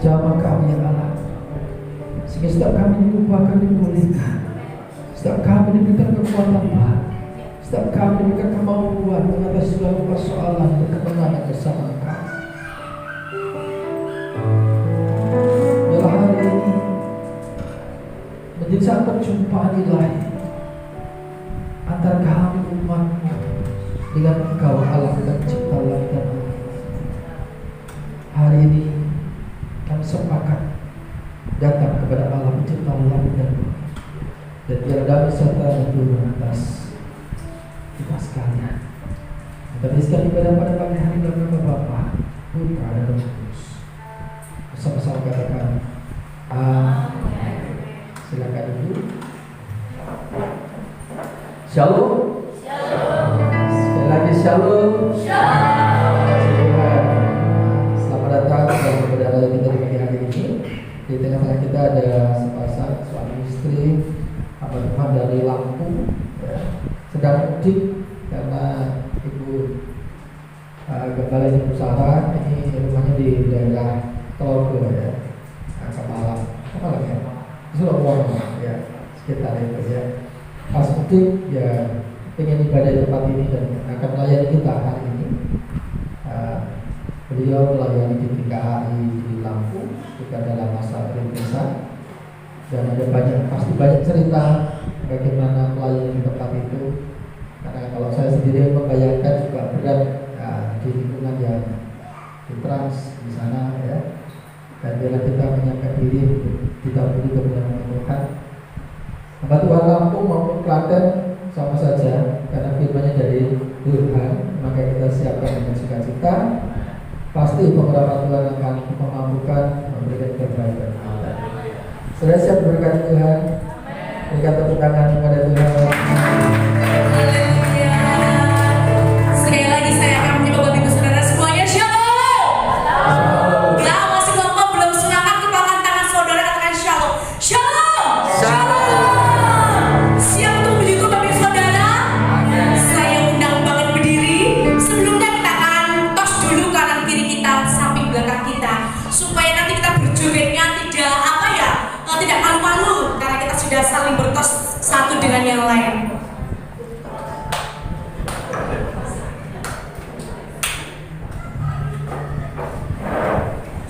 Jamah kami ya Allah, sehingga setiap kami diubahkan, dipulihkan, setiap kami diberikan kekuatan baru, setiap kami diberikan kemampuan mengatasi segala persoalan dan kemenangan bersama Engkau. Biarlah hari ini menjadi saat perjumpaan ilahi antara kami umat-Mu dengan Engkau Allah pencipta langit dan bumi. Hari ini kami sepakat datang kepada Allah pencipta langit dan bumi, dan biar damai serta turun atas kita sekalian. Kita berikan ibadah pada pagi hari dalam nama Bapa, Putra dan Roh Kudus. Bersama-sama katakan amin. Silakan dulu. Shalom. Sekali lagi shalom. Selamat datang kepada kita di pagi hari ini. Di tengah-tengah kita ada sepasang suami istri hamba Tuhan dari Lampung, ya, sedang mudik karena ibu gembala ibu Sarah ini rumahnya di daerah Telogo, ya, Kemalang ya, Sulawesi ya, sekitar itu ya. Pas mudik ya ingin ibadah di tempat ini dan akan melayani kita hari ini. Beliau melayani di PKHI di Lampung juga dalam masa perintisan, dan ada pasti banyak cerita bagaimana melayani di tempat itu. Karena kalau saya sendiri membayangkan juga berat di lingkungan yang di trans di sana, ya. Dan bila kita menyiapkan diri untuk didahului kebenaran Tuhan, hamba Tuhan Lampung maupun Klaten sama saja, karena firman-Nya dari Tuhan, maka kita siapkan dengan sukacita. Pasti pengharapan Tuhan akan memampukan memberikan kebaikan kita. Sudah siap berkat Tuhan? Berikan tepuk tangan kepada Tuhan. Sekali lagi saya akan menyebut Bapak Ibu Saudara semuanya shalom. Ya, masih ngomong belum semangat, kepalkan tangan saudara, katakan shalom. Shalom. Siap untuk menyuguh Bapak Ibu Saudara? Saya undang banget berdiri. Sebelumnya kita akan tos dulu kanan kiri kita, samping belakang kita, supaya nanti kita berjogetnya tidak malu-malu, karena kita sudah saling bertos satu dengan yang lain.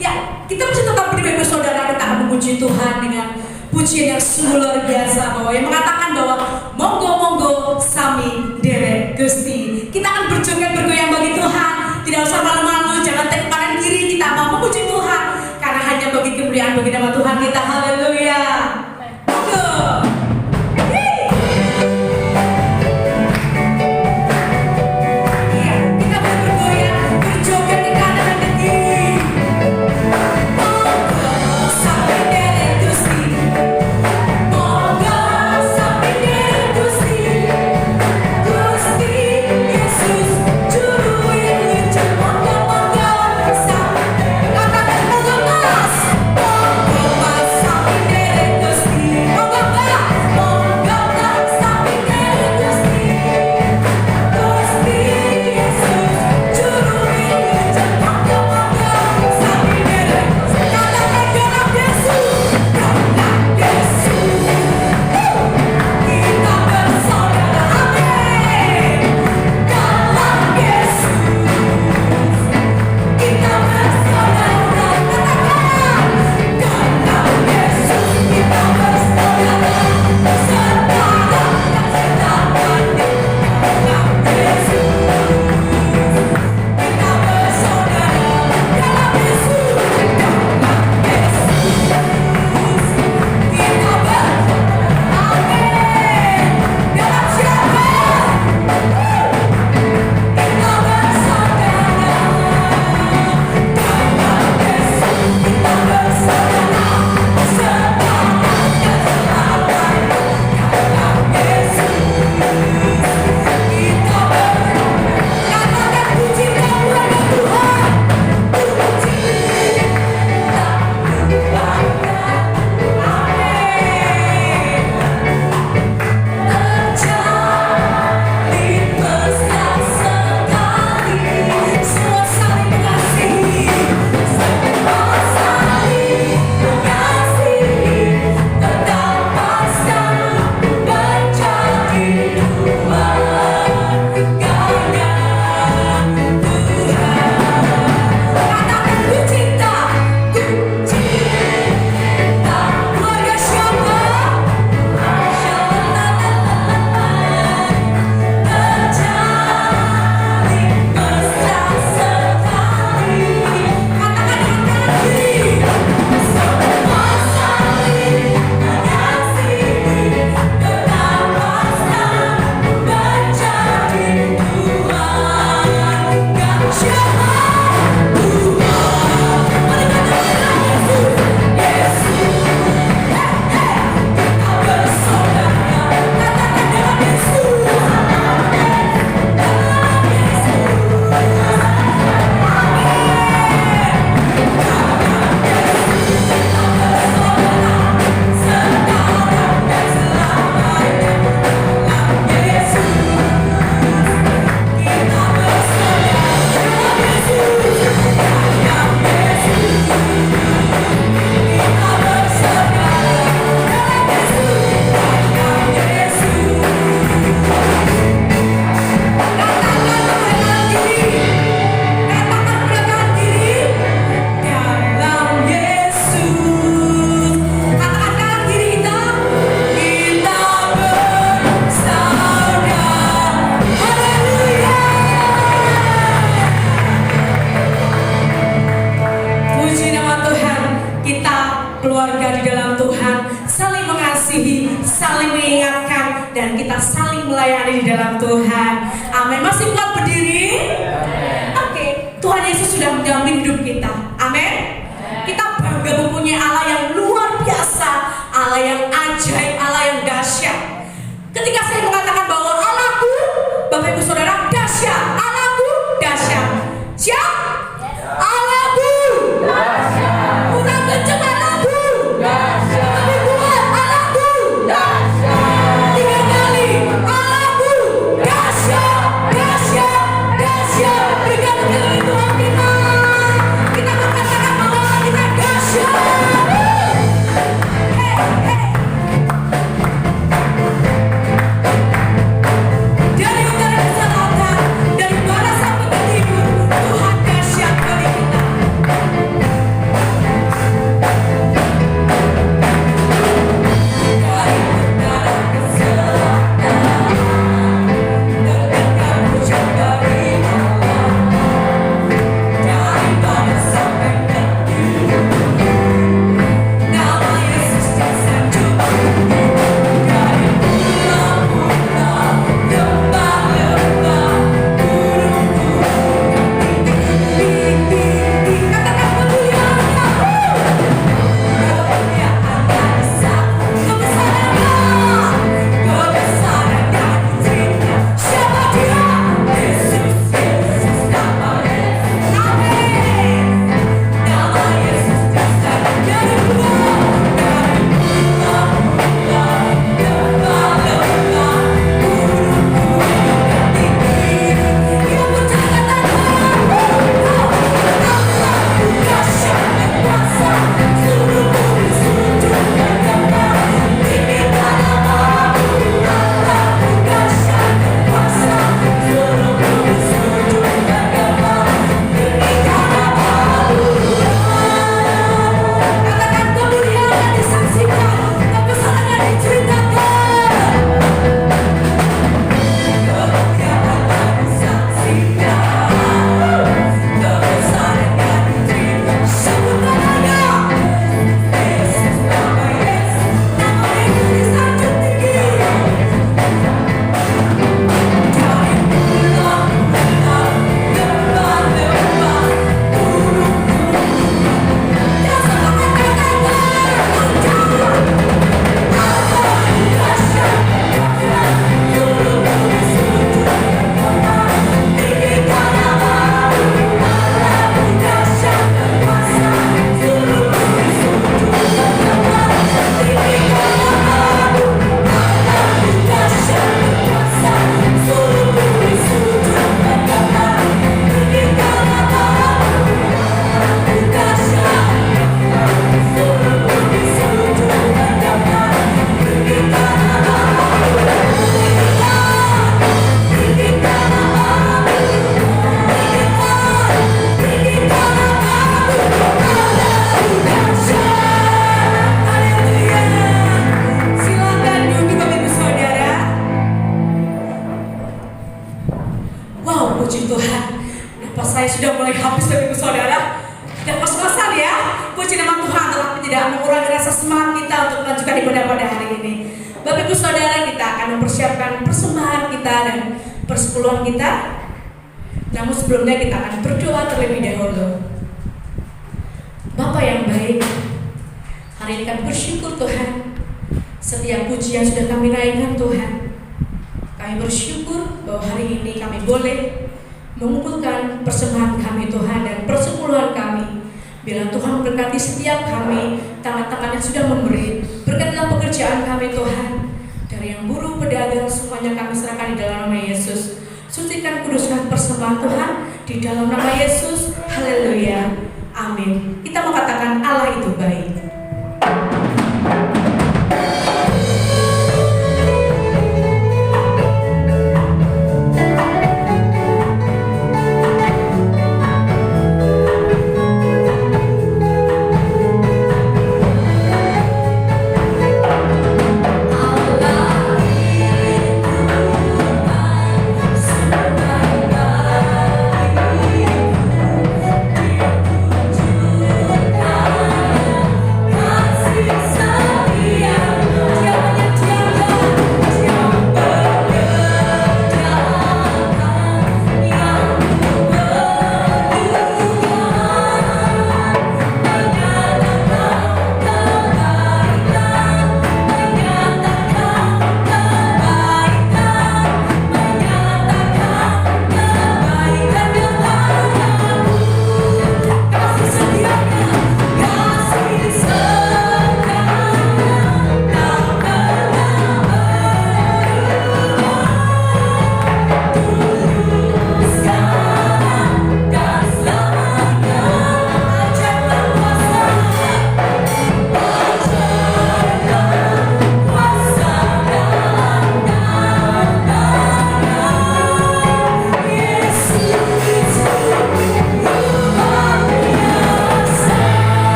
Ya, kita masih tetap berdiri Bapak Saudara, kita akan memuji Tuhan dengan pujian yang sungguh luar biasa, bahwa yang mengatakan bahwa monggo sami derek Gusti. Kita akan berjoget bergoyang bagi Tuhan, tidak usah malu-malu, jangan tengok kanan kiri, kita mau memuji Tuhan karena hanya bagi kemuliaan bagi nama Tuhan kita. Haleluya. Gusti keluarga di dalam Tuhan, saling mengasihi, saling mengingatkan, dan kita saling melayani di dalam Tuhan. Amin. Masih kuat berdiri? Oke, Tuhan Yesus sudah mendampingi hidup kita. Amin. Kita bangga mempunyai Allah yang luar biasa, Allah yang ajaib, Allah yang dahsyat. Ketika saya mengatakan bahwa Allahku, Bapak Ibu Saudara, dahsyat, Allahku dahsyat. Siap? Allahku dahsyat. Kurang kenceng, Allahku dahsyat. Lebih kuat, Allahku dahsyat. 3 kali, Allahku dahsyat, dahsyat, dahsyat. Berikan kepada Tuhan kita. Kita mengatakan bahwa Allah kita dahsyat. Dari utara ke selatan, dari barat sampai ke timur, Tuhan dahsyat bagi kita. Dari utara ke selatan, dengarkan ucap dari Allah. Dari barat sampai ke timur, nama Yesus disanjung. Dari pulau-pulau, lembah-lembah, gunung-gunung, tinggi-tinggi, katakan kemuliaan-Nya. Kemuliaan-Nya besar, kebesaran-Nya diterima. Siapa Dia? Yesus, Yesus, nama Yesus. Amin. Nama Yesus disanjung. Dari pulau-pulau, lembah-lembah, gunung-gunung, tinggi. Kita percayakan Allahku dahsyat dan kuasa, seluruh bumi sujud menyembah. Tinggikan namamu, Allahku dahsyat dan kuasa, seluruh bumi sujud menyembah. Tinggikan namamu, katakan kemuliaan disaksikan, kebesaran diceritakan. Kemuliaan disaksikan, kebesaran diterima. Sebut namanya Yesus, nama Yesus, nama Yesus disanjung tinggi. Dari pulau-pulau, lembah-lembah, gunung-gunung, dan sama katakan Allahku dahsyat dan kuasa, seluruh bumi sujud menyembah. Tinggikan namamu, Allahku dahsyat dan kuasa, seluruh bumi sujud menyembah. Tinggikan namamu, Allahku dahsyat dan kuasa, seluruh bumi sujud menyembah. Tinggikan namamu, Allahku dahsyat, seluruh bumi sujud menyembah. Tinggikan namamu, tinggikan namamu, tinggikan namamu, Allahku dahsyat. Haleluya. Silakan duduk Bapak Ibu Saudara. Wow, puji Tuhan. Napas saya sudah mulai habis Bapak Ibu Saudara. Dan pas-pasan ya. Puji nama Tuhan telah tidak mengurangi rasa semangat kita untuk melanjutkan ibadah pada hari ini. Bapak Ibu Saudara, kita akan mempersiapkan persembahan kita dan persepuluhan kita. Namun sebelumnya kita akan berdoa terlebih dahulu. Bapa yang baik, hari ini kami bersyukur Tuhan. Setiap pujian sudah kami naikkan Tuhan. Kami bersyukur bahwa hari ini kami boleh mengumpulkan persembahan kami Tuhan dan persepuluhan kami. Bila Tuhan berkati setiap kami, tangan-tangan yang sudah memberi, berkatilah pekerjaan kami Tuhan. Dari yang buruh, pedagang, semuanya kami serahkan di dalam nama Yesus. Sucikan, kuduskan persembahan Tuhan di dalam nama Yesus. Haleluya. Amin. Kita mau katakan Allah itu baik.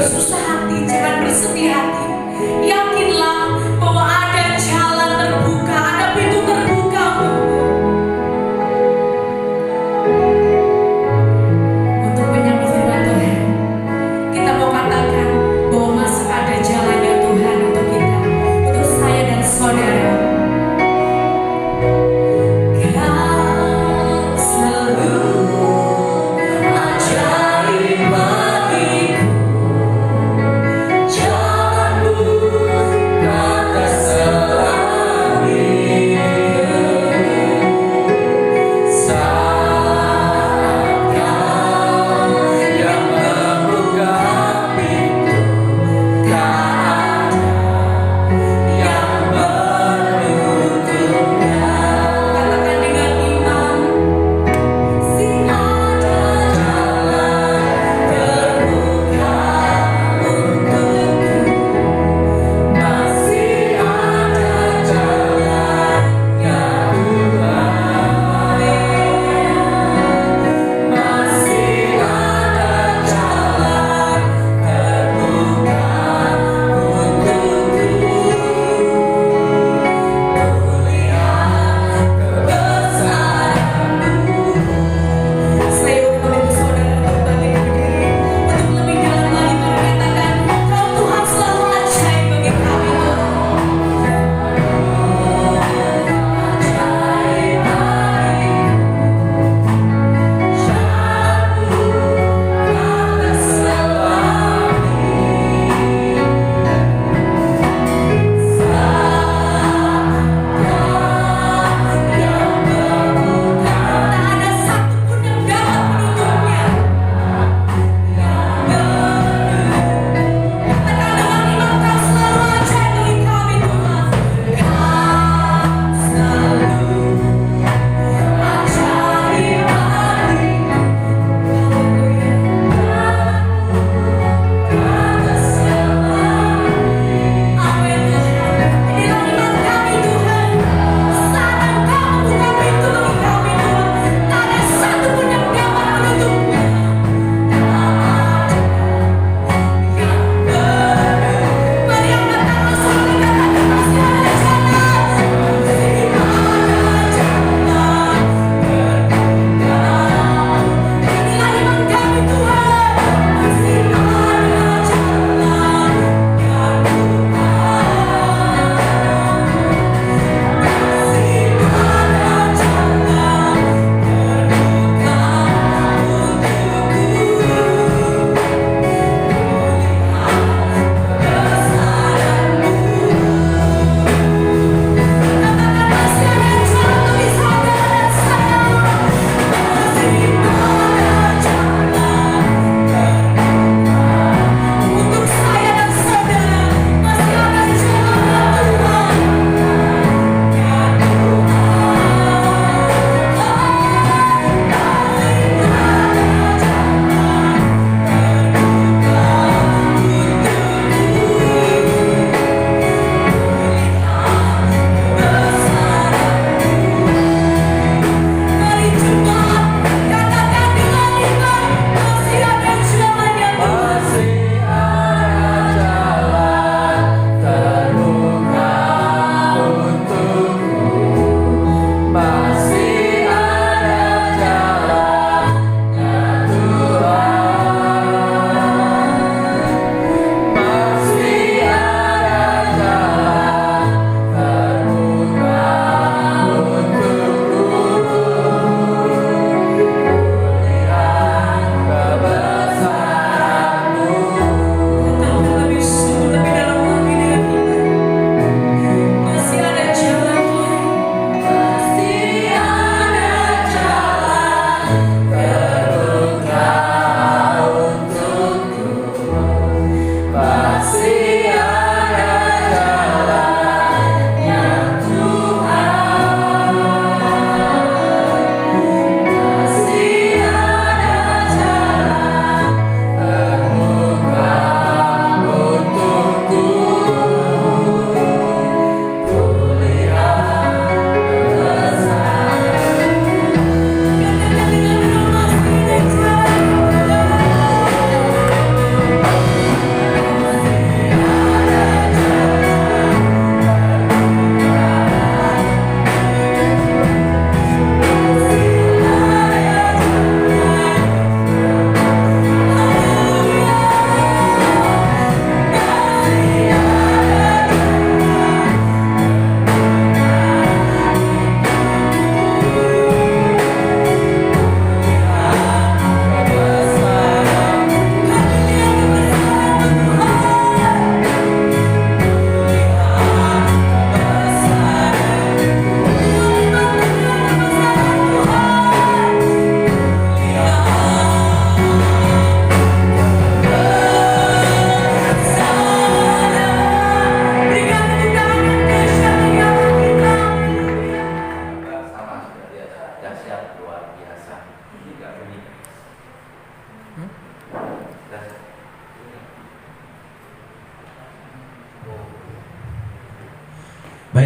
bersusah hati, jangan bersedih hati. Yakinlah bahwa ada jalan terbuka, ada pintu terbuka untuk menyambut firman Tuhan. Kita mau katakan bahwa masih ada jalannya Tuhan untuk kita, untuk saya dan saudara. Ajaib bagiku, jalanmu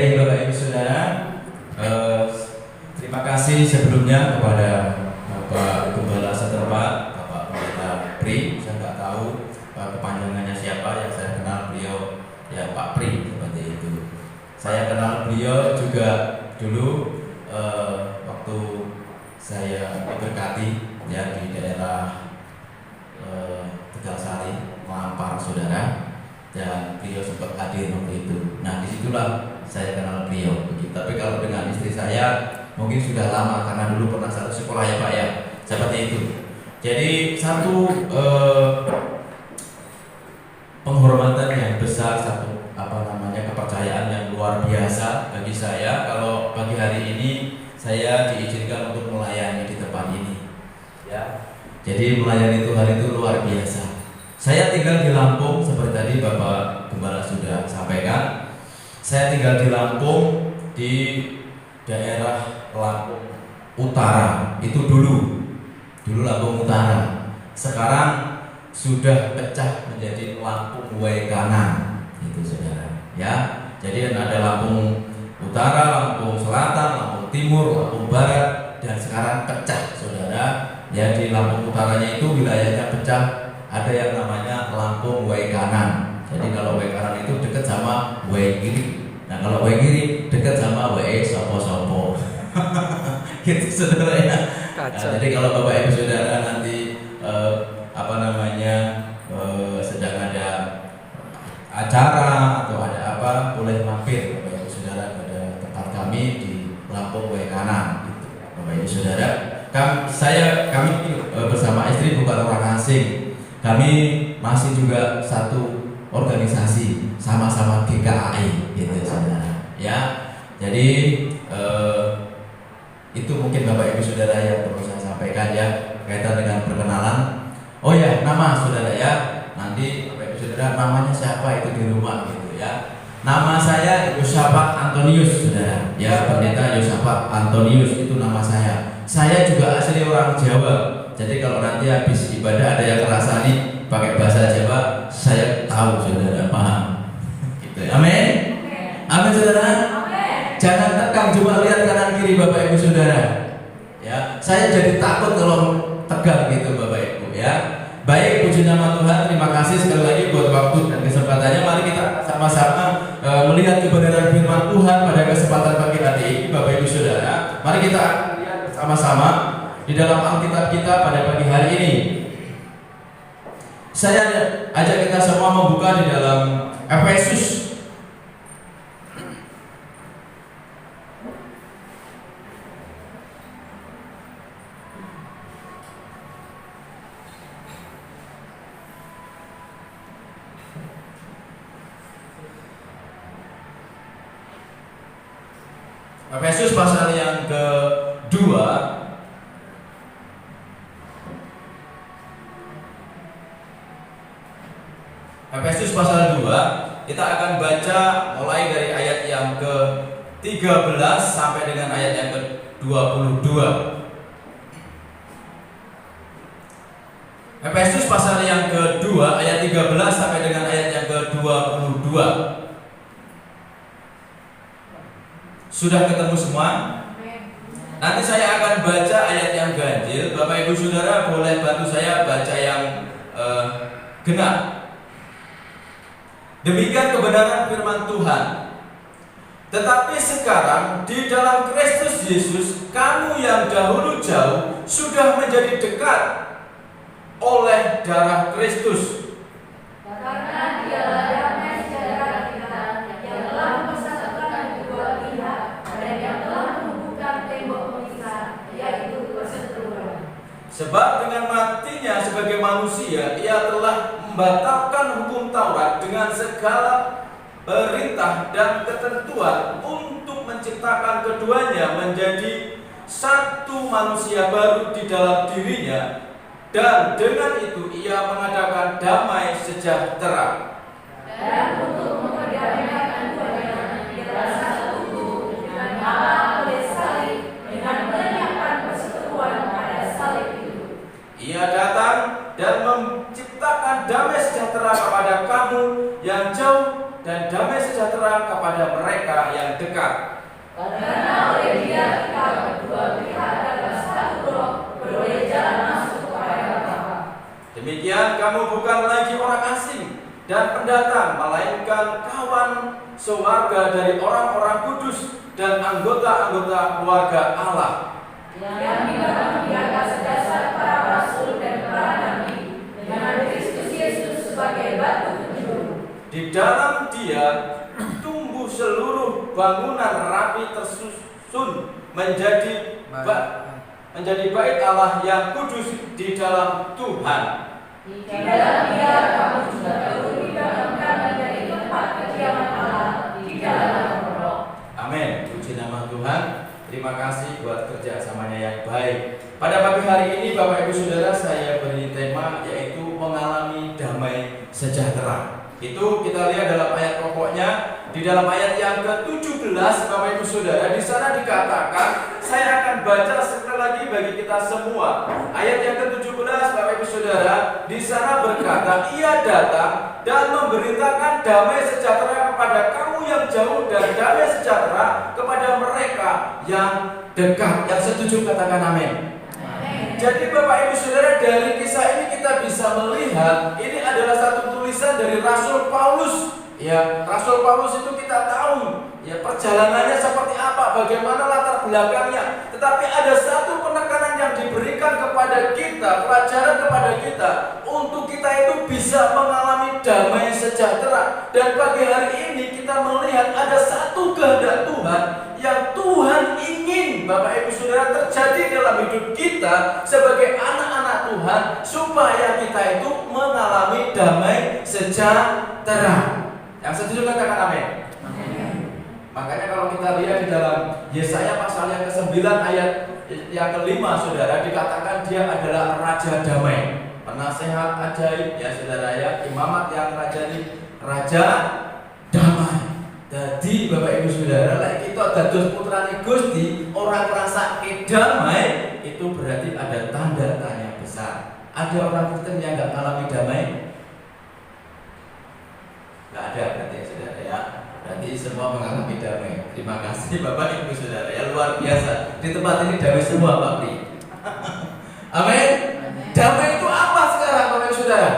Baik Bapak Ibu Saudara, terima kasih sebelumnya kepada Bapak Gembala setempat, Bapak Pendeta Pri. Saya nggak tahu kepanjangannya siapa, yang saya kenal beliau ya Pak Pri seperti itu. Saya kenal beliau juga dulu waktu saya diberkati ya di daerah Tegalsari, Mampang Saudara, dan beliau sempat hadir waktu itu. Nah disitulah saya kenal beliau. Tapi kalau dengan istri saya mungkin sudah lama karena dulu pernah satu sekolah ya Pak ya, seperti itu. Jadi satu penghormatan yang besar, satu kepercayaan yang luar biasa bagi saya kalau pagi hari ini saya diizinkan untuk melayani di tempat ini. Ya. Jadi melayani Tuhan itu luar biasa. Saya tinggal di Lampung seperti tadi Bapak Gembala sudah sampaikan. Saya tinggal di Lampung, di daerah Lampung Utara. Itu dulu Lampung Utara. Sekarang sudah pecah menjadi Lampung Waikanan, itu saudara. Ya, jadi ada Lampung Utara, Lampung Selatan, Lampung Timur, Lampung Barat, dan sekarang pecah, saudara. Ya, di Lampung Utaranya itu wilayahnya pecah. Ada yang namanya Lampung Waikanan. Jadi kalau Waikanan itu dekat sama Waigiri. Nah kalau Waigiri dekat sama Wae Sopo-Sopo. Gitu saudara ya. Nah, jadi kalau Bapak Ibu Saudara nanti sedang ada acara atau ada apa, boleh mampir Bapak Ibu Saudara pada tempat kami di Lampung Waikanan. Gitu. Bapak Ibu Saudara, kami bersama istri bukan orang asing. Kami masih juga satu organisasi, sama-sama GKAI, gitu saudara. Ya, jadi itu mungkin Bapak Ibu Saudara yang perlu saya sampaikan ya kaitan dengan perkenalan. Oh ya, nama saudara ya. Nanti Bapak Ibu Saudara namanya siapa itu di rumah gitu ya. Nama saya Yosafat Antonius, saudara. Ya, Pendeta Yosafat Antonius itu nama saya. Saya juga asli orang Jawa. Jadi kalau nanti habis ibadah ada yang kerasa nih pakai bahasa Jawa, saya tahu saudara paham. Gitu. Amin. Amin saudara. Amin. Jangan tegang, cuma lihat kanan kiri Bapak Ibu Saudara. Ya, saya jadi takut kalau tegang gitu Bapak Ibu ya. Baik, puji nama Tuhan. Terima kasih sekali lagi buat waktu dan kesempatannya. Mari kita sama-sama melihat kebenaran firman Tuhan pada kesempatan pagi hari ini Bapak Ibu Saudara. Mari kita lihat bersama-sama di dalam Alkitab kita pada pagi hari ini. Saya ajak kita semua membuka di dalam Efesus. Efesus pasal yang kedua. Efesus pasal 2, kita akan baca mulai dari ayat yang ke-13 sampai dengan ayat yang ke-22. Efesus pasal yang kedua ayat 13 sampai dengan ayat yang ke-22. Sudah ketemu semua? Nanti saya akan baca ayat yang ganjil. Bapak Ibu Saudara boleh bantu saya baca yang genap. Demikian kebenaran firman Tuhan. Tetapi sekarang di dalam Kristus Yesus, kamu yang dahulu jauh sudah menjadi dekat oleh darah Kristus. Karena dialah damai sejahtera kita yang telah mempersatukan kedua pihak dan yang telah menumbuhkan tembok pemisah, yaitu perseteruan. Sebab dengan matinya sebagai manusia, ia telah membatalkan hukum Taurat dengan segala perintah dan ketentuan untuk menciptakan keduanya menjadi satu manusia baru di dalam dirinya, dan dengan itu ia mengadakan damai sejahtera. Dan untuk memperdamaikan keduanya di dalam satu tubuh dengan Allah oleh salib, dengan melenyapkan perseteruan pada salib itu. Ia datang dan menciptakan damai sejahtera kepada kamu yang jauh dan damai sejahtera kepada mereka yang dekat. Karena oleh Dia kita kedua pihak dalam satu roh beroleh jalan masuk kepada Bapa. Demikian kamu bukan lagi orang asing dan pendatang, melainkan kawan sewarga dari orang-orang kudus dan anggota-anggota keluarga Allah. Yang dibangun di atas dasar para rasul dan para nabi, dengan Kristus Yesus sebagai batu penjuru. Di dalam Dia tumbuh seluruh bangunan rapi tersusun menjadi bait Allah yang kudus di dalam Tuhan. Di dalam Dia kamu juga turut dibangunkan menjadi tempat kediaman Allah di dalam Roh. Amin. Puji nama Tuhan. Terima kasih buat kerjasamanya yang baik. Pada pagi hari ini Bapak Ibu Saudara, saya beri tema yaitu mengalami damai sejahtera. Itu kita lihat dalam ayat pokoknya. Di dalam ayat yang ke-17 Bapak Ibu Saudara, di sana dikatakan, saya akan baca sekali lagi bagi kita semua. Ayat yang ke-17 Bapak Ibu Saudara, di sana berkata, Ia datang dan memberitakan damai sejahtera kepada kamu yang jauh dan damai sejahtera kepada mereka yang dekat. Yang setuju katakan amin. Jadi Bapak Ibu Saudara, dari kisah ini kita bisa melihat ini adalah satu tulisan dari Rasul Paulus. Ya, Rasul Paulus itu kita tahu ya perjalanannya seperti apa, bagaimana latar belakangnya. Tetapi ada satu penekanan yang diberikan kepada kita, pelajaran kepada kita, untuk kita itu bisa mengalami damai sejahtera. Dan pagi hari ini kita melihat ada satu kehendak Tuhan yang Tuhan ingin Bapak Ibu Saudara terjadi dalam hidup kita sebagai anak-anak Tuhan, supaya kita itu mengalami damai sejahtera. Yang setuju katakan amin. Makanya kalau kita lihat di dalam Yesaya pasal yang ke-9 ayat yang ke-5 Saudara, dikatakan Dia adalah Raja Damai, penasehat ajaib ya Saudara ya, imamat yang Raja Damai. Jadi Bapak Ibu Saudara, lek kita dados putrane Gusti, orang ngrasake damai, itu berarti ada tanda tanya besar. Ada orang Kristen yang enggak mengalami damai? Enggak ada berarti ya Saudara ya. Berarti semua mengalami damai. Terima kasih Bapak Ibu Saudara ya, luar biasa. Di tempat ini damai semua Pak Pri. Amin. Damai itu apa sekarang Bapak Ibu Saudara?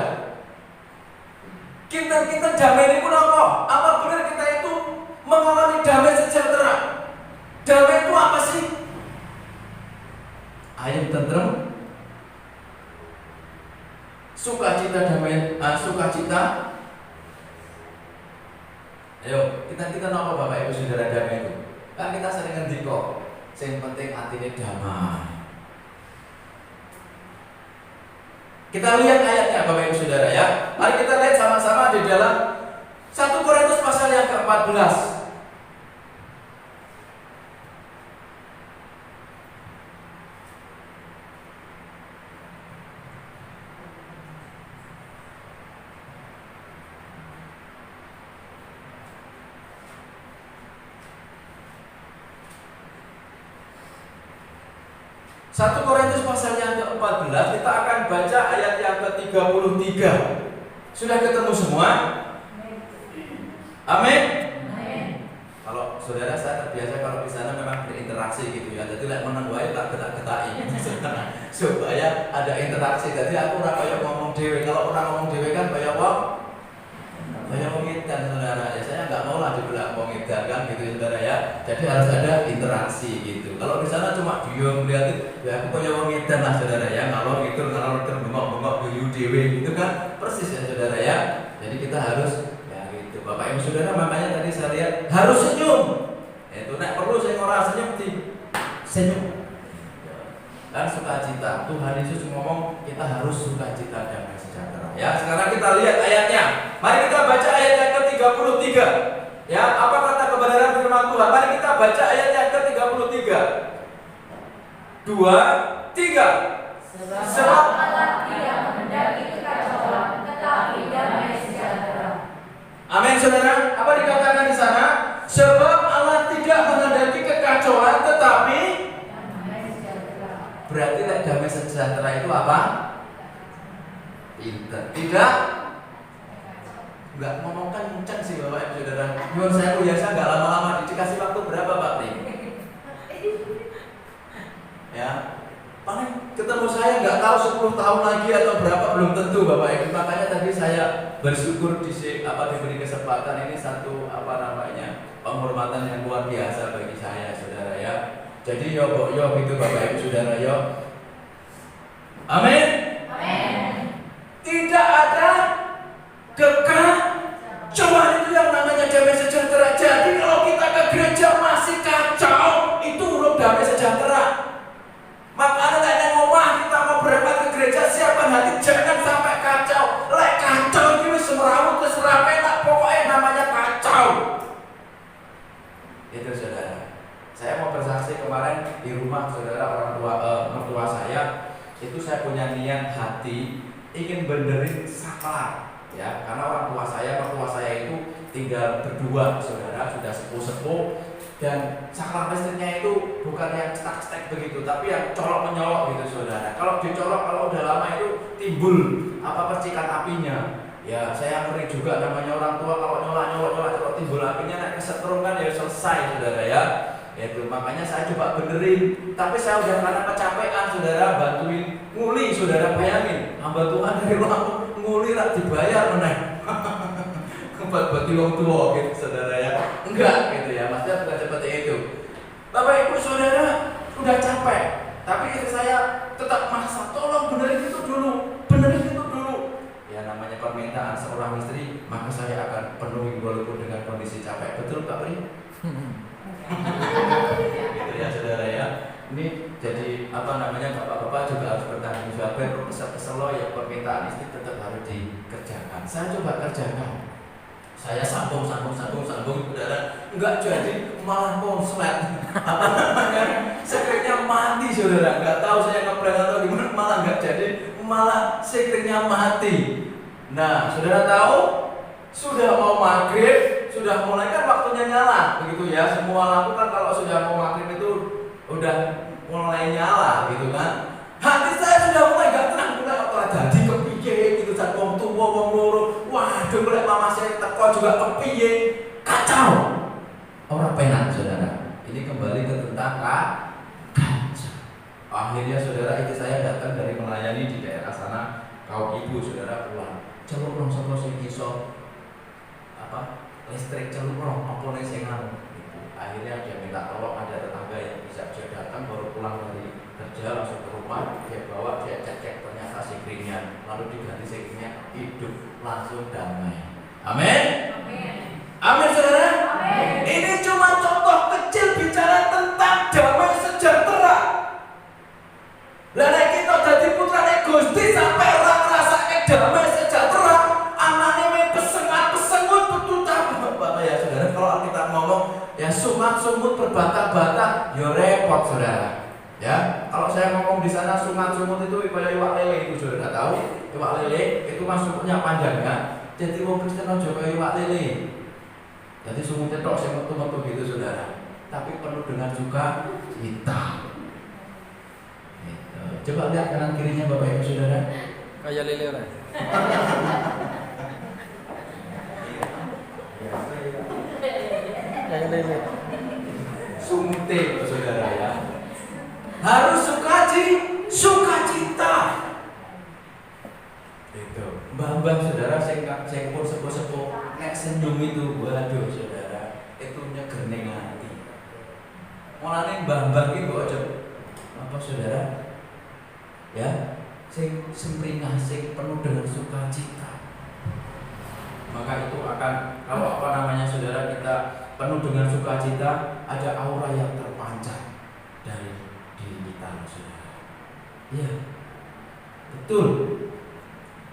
Kita damai ini pun apa? Apa benar kita itu mengalami damai sejahtera? Damai itu apa sih? Ayam tentrem, sukacita damai, sukacita. Ayo, kita apa Bapak Ibu Saudara damai itu? Kan kita sering ngerti kok, yang penting hatinya damai. Kita lihat ayatnya Bapak Ibu Saudara ya. Mari kita lihat sama-sama di dalam 1 Korintus pasal yang ke-14. Satu Korintus pasal yang ke-14, kita akan baca ayat yang ke-33. Sudah ketemu semua? Amin. Kalau saudara, saya terbiasa kalau di sana memang berinteraksi gitu ya. Jadi lek menang wae tak getak-getaki supaya ada interaksi. Jadi aku ora kaya ngomong dhewe. Kalau orang ngomong dhewe kan kaya wong edan saudara ya. Saya enggak mau lah dibilang wong edan kan gitu saudara ya. Jadi harus ada interaksi gitu. Kalau di sana cuma diem lihat ya aku kaya wong edan lah saudara ya. Ngalor bengok-bengok guyu dhewe gitu kan. Persis ya saudara ya. Jadi kita harus Bapak Ibu Saudara, makanya tadi saya lihat harus senyum. Itu nek perlu saya ora senyum senyum. Dan sukacita. Tuhan Yesus ngomong kita harus sukacita damai sejahtera. Ya, sekarang kita lihat ayatnya. Mari kita baca ayat yang ke-33. Ya, apa kata kebenaran firman Tuhan? Mari kita baca ayat yang ke-33. 2, 3. Sebab Allah tidak menghendaki kekacauan, tetapi damai sejahtera. Amin saudara, apa dikatakan di sana? Sebab Allah tidak menghendaki kekacauan, tetapi damai sejahtera. Berarti damai sejahtera itu apa? Tidak nggak ngomong kenceng sih Bapak Ibu Saudara. Nyuwun saya biasa nggak lama-lama, dikasih waktu berapa Pak Pri? Ya, paling ketemu saya nggak tahu 10 tahun lagi atau berapa, belum tentu Bapak Ibu. Makanya tadi saya bersyukur diberi kesempatan ini satu penghormatan yang luar biasa bagi saya Saudara ya. Jadi yo gitu Bapak Ibu Saudara yo. Amin. Tidak ada kekacauan itu yang namanya damai sejahtera. Jadi kalau kita ke gereja masih kacau, itu belum damai sejahtera. Makanya ada ngomong kita mau berangkat ke gereja, siapkan hati jangan sampai kacau. Lek kacau itu semrawut terserah enak, pokoknya namanya kacau. Itu Saudara. Saya mau bersaksi kemarin di rumah Saudara, mertua saya itu saya punya niat hati ingin benerin saklar ya, karena mertua saya itu tinggal berdua Saudara, sudah sepuh dan saklar listriknya itu bukan yang cetak-cetak begitu, tapi yang colok menyolok gitu Saudara. Kalau dicolok kalau udah lama itu timbul percikan apinya. Ya saya ngeri juga namanya orang tua, kalau nyolok timbul apinya naik kesetrum kan ya selesai Saudara ya. Itu makanya saya coba benerin, tapi saya udah karena kecapean Saudara bantuin nguli Saudara, bayangin hamba Tuhan dari Lampung nguli rak dibayar meneh. Buat wong tua gitu Saudara ya. Enggak gitu ya, maksudnya bukan seperti itu. Bapak Ibu Saudara udah capek, tapi istri saya tetap maksa, tolong benerin itu dulu. Ya namanya permintaan seorang istri, maka saya akan penuhi walaupun dengan kondisi capek. Betul Pak Pri? Gitu ya Saudara ya. Ini jadi bapak-bapak juga harus bertanggung jawab. Kesel ya permintaan istri tetap harus dikerjakan. Saya coba kerjakan. Saya sambung Saudara, enggak jadi malah konslet. Sekretnya mati Saudara, enggak tahu saya ngeprank atau gimana, malah enggak jadi, malah sekretnya mati. Nah Saudara tahu, sudah mau maghrib, sudah mulai kan waktunya nyala begitu ya. Semua lampu kan kalau sudah mau maghrib itu udah mulai nyala gitu kan. Hati saya sudah mulai gak tenang, mulai jadi kepiye gitu, saat wong tua wong loro, waduh mulai mama saya teko juga kepiye, kacau. Orang penak Saudara. Ini kembali ke tentang kacau. Akhirnya Saudara, itu saya datang dari melayani di daerah sana, kaum ibu Saudara pulang. Celuk rong sapa sing iso listrik celuk rong apa nek sing akhirnya dia minta tolong ada tetangga yang bisa dia datang baru pulang dari kerja langsung ke rumah, dia bawa, dia cek ternyata sikringnya, lalu diganti sikringnya, hidup langsung damai. Amin. Amin Saudara. Ini cuma contoh kecil bicara tentang damai sejahtera. Lah nek kita dadi putrane Gusti sampai ora ngrasake damai sejahtera, amane me pesengat-pesengut betutan. Bapak ya Saudara, kalau kita ngomong ya sungat-sungut berbantah-bantah, ya repot Saudara. Ya, kalau saya ngomong di sana sungat-sungut itu kayak iwak lele itu Saudara tahu? Iwak lele itu masuknya panjang ya. Jadi wong Kristen aja kayak iwak lele. Jadi sungutnya tok sing metu-metu gitu Saudara. Tapi penuh dengan sukacita. Coba lihat kanan kirinya Bapak Ibu Saudara. Kayak lele ora? Kayak lele. Sumute Saudara ya. Harus sukacita. Itu. Mbah-mbah Saudara sing pun sepuh-sepuh nek senyum itu waduh Saudara, itu nyegerning ati. Mulane mbah-mbah iki kok aja apa Saudara? Ya, sing sempringah, sing penuh dengan sukacita. Maka itu akan kalau Saudara kita penuh dengan sukacita, ada aura yang terpancar dari diri kita Saudara. Iya. Betul.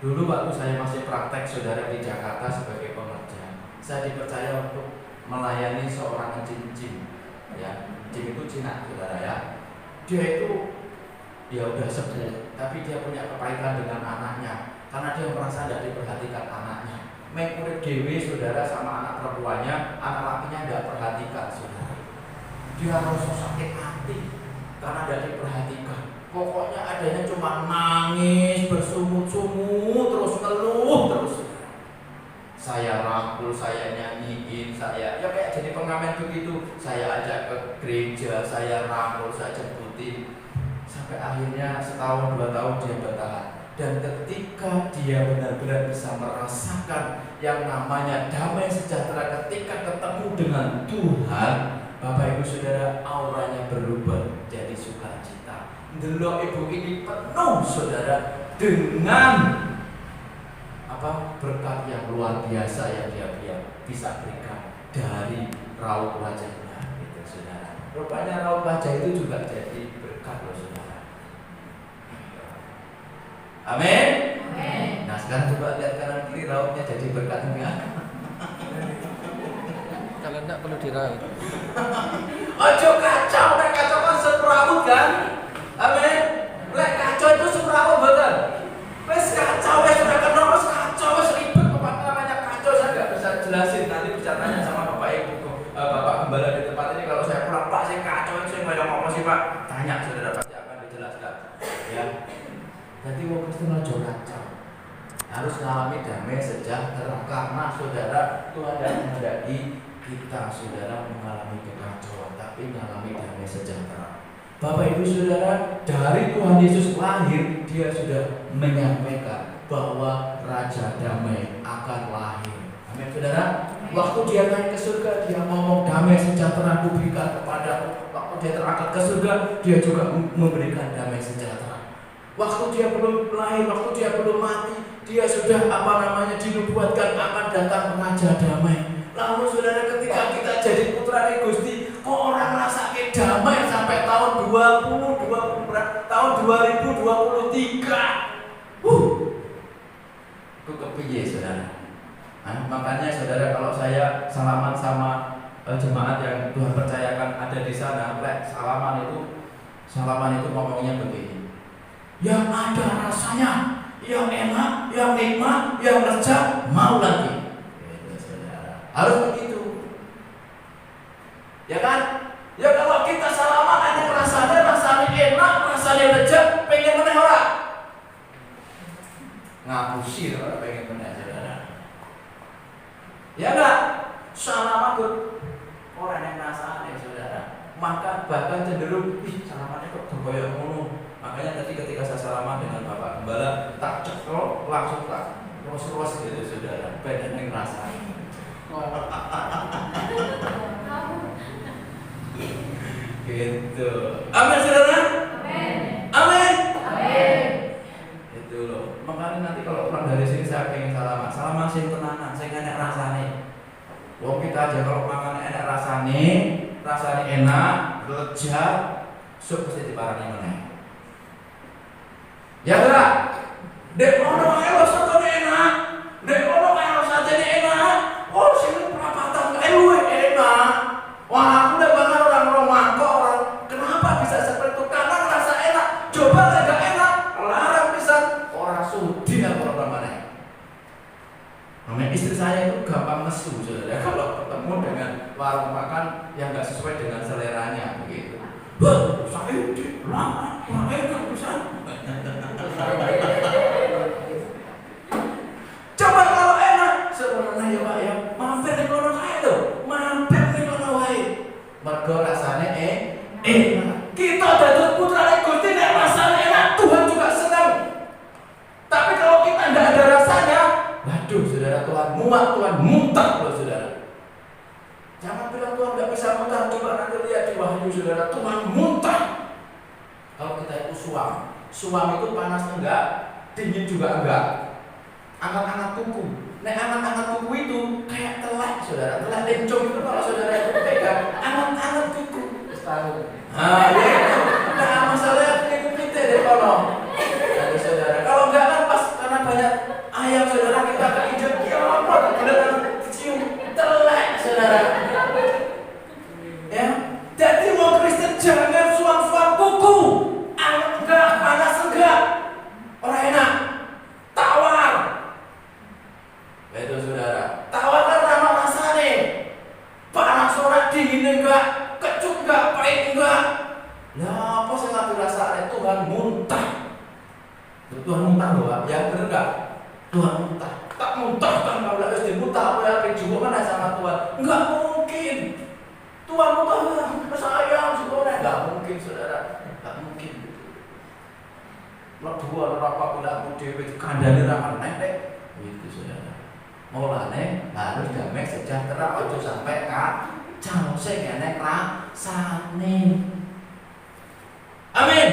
Dulu waktu saya masih praktek Saudara di Jakarta sebagai pengerja, saya dipercaya untuk melayani seorang encim-encim. Ya, encim itu Cina Saudara ya. Dia itu dia udah sepuh, tapi dia punya kepahitan dengan anaknya karena dia merasa tidak diperhatikan anaknya. Mengurip dewi Saudara sama anak perempuannya, anak lakinya tidak perhatikan Saudara. Dia rasa sakit hati karena tidak diperhatikan. Pokoknya adanya cuma nangis, bersumut-sumut, terus ngeluh terus. saya rangkul, saya nyanyiin, saya ya kayak jadi pengamen begitu. Saya ajak ke gereja, saya rangkul, saya jemputin. Sampai akhirnya setahun 2 tahun dia bertahan. Dan ketika dia benar-benar bisa merasakan yang namanya damai sejahtera ketika ketemu dengan Tuhan, Bapak Ibu Saudara, auranya berubah jadi sukacita. Delok ibu ini penuh saudara dengan berkat yang luar biasa yang dia bisa berikan dari raut wajahnya, gitu saudara. Rupanya raut wajah itu juga jadi berkat loh saudara. Amin. Amin. Nah sekarang coba lihat kanan kiri, rautnya jadi berkat enggak? Kalau enggak perlu diraut. Ojo kacau, nek kacau kan semrawut kan? Amin. Lek kacau itu semrawut betul. Wes kacau, wes udah kenal, wes kacau, wes ribet. Apa namanya kacau saya nggak bisa jelasin. Nanti bisa tanya sama Bapak Ibu, Bapak Gembala di tempat ini. Kalau saya pulang, Pak, saya kacau, saya nggak ada ngomong sih Pak. Tanya, saudara pasti akan dijelaskan. Ya. Jadi mau Kristen ojo kacau. Harus mengalami damai sejahtera karena saudara Tuhan yang menghendaki kita saudara mengalami kekacauan, tapi mengalami damai sejahtera. Bapak Ibu Saudara, dari Tuhan Yesus lahir, dia sudah menyampaikan bahwa Raja Damai akan lahir. Amin Saudara. Waktu dia naik ke surga, dia ngomong damai sejahtera kuberikan kepadamu. Waktu dia terangkat ke surga, dia juga memberikan damai sejahtera. Waktu dia belum lahir, waktu dia belum mati, dia sudah dinubuatkan akan datang Raja Damai. Lalu saudara, ketika kita jadi putra Gusti, kok orang rasake damai sampai tahun 2023. Itu kepiye saudara? Makanya saudara, kalau saya salaman sama jemaat yang Tuhan percayakan ada di sana, salaman itu ngomongnya begini. Yang ada rasanya, yang enak, yang nikmat, yang lezat, mau lagi. Harus begitu, ya kan? Ya kalau kita salaman ada rasanya enak, rasanya lezat, pengen meneh ora? Ngapusir ora pengen meneh saudara. Ya enggak? Salaman tuh orang yang rasanya saudara. Maka bahkan cenderung, salamannya kok tergoyang ngono. Makanya tadi ketika saya salaman dengan Bapak Gembala, tak ceklok langsung tak ros-ros gitu saudara. Pengen yang rasanya. Gitu. Amin saudara. Amin. Amin. Amin. Itu loh. Makanya nanti kalau pulang dari sini saya pengen salaman sing tenanan, sing enak rasane. Wong kita aja kalau mangan enak rasane enak, lezat, sup pasti diparani meneh. Ya enggak? Dek ono ae rasane enak. Dek ono ae rasane enak. Oh, sini perapatan luwe enak. Wah, aku udah banget orang kok orang. Kenapa bisa seperti itu? Karena rasa enak. Coba enggak enak, larang pisan. Orang sudi apa orang mana? Namanya istri saya itu gampang nesu, saudara. Kalau ketemu dengan warung makan yang enggak sesuai dengan seleranya begitu. Wah, saya lama, enak pisan. Coba kalau enak, sebenarnya ya Pak ya, mampir di kono kae lho, mampir di kono wae. Mergo rasane enak. Kita dadi putra Gusti nek rasane enak, Tuhan juga senang. Tapi kalau kita enggak ada rasanya, waduh saudara, Tuhan muak, Tuhan muntah loh saudara. Jangan bilang Tuhan enggak bisa muntah, coba nanti lihat di Wahyu saudara, Tuhan muntah. Kalau kita itu suam itu panas enggak, dingin juga enggak. Angkat-angkat kuku. Nek angkat-angkat kuku itu kayak telak, saudara. Telak lencong itu kalau saudara itu pegang, angkat-angkat kuku. Tahu. Ya. Nah, masalahnya kuku kita deh kalau. Jadi saudara, kalau enggak kan pas karena banyak ayam saudara kita keinjak, ya apa? Benar-benar cium telak, saudara. Ya. Jadi mau Kristen jangan suam-suam kuku. Enggak, panas enggak. Orang enak. Tawar. Itu saudara. Tawar kan nama rasanya. Panas orang, dingin enggak, kecut enggak, pahit enggak. awak dhewe kandhane ra meneh itu saudara. Mulane harus damai sejahtera, ojo sampai kacau sing enek rasane. Amin.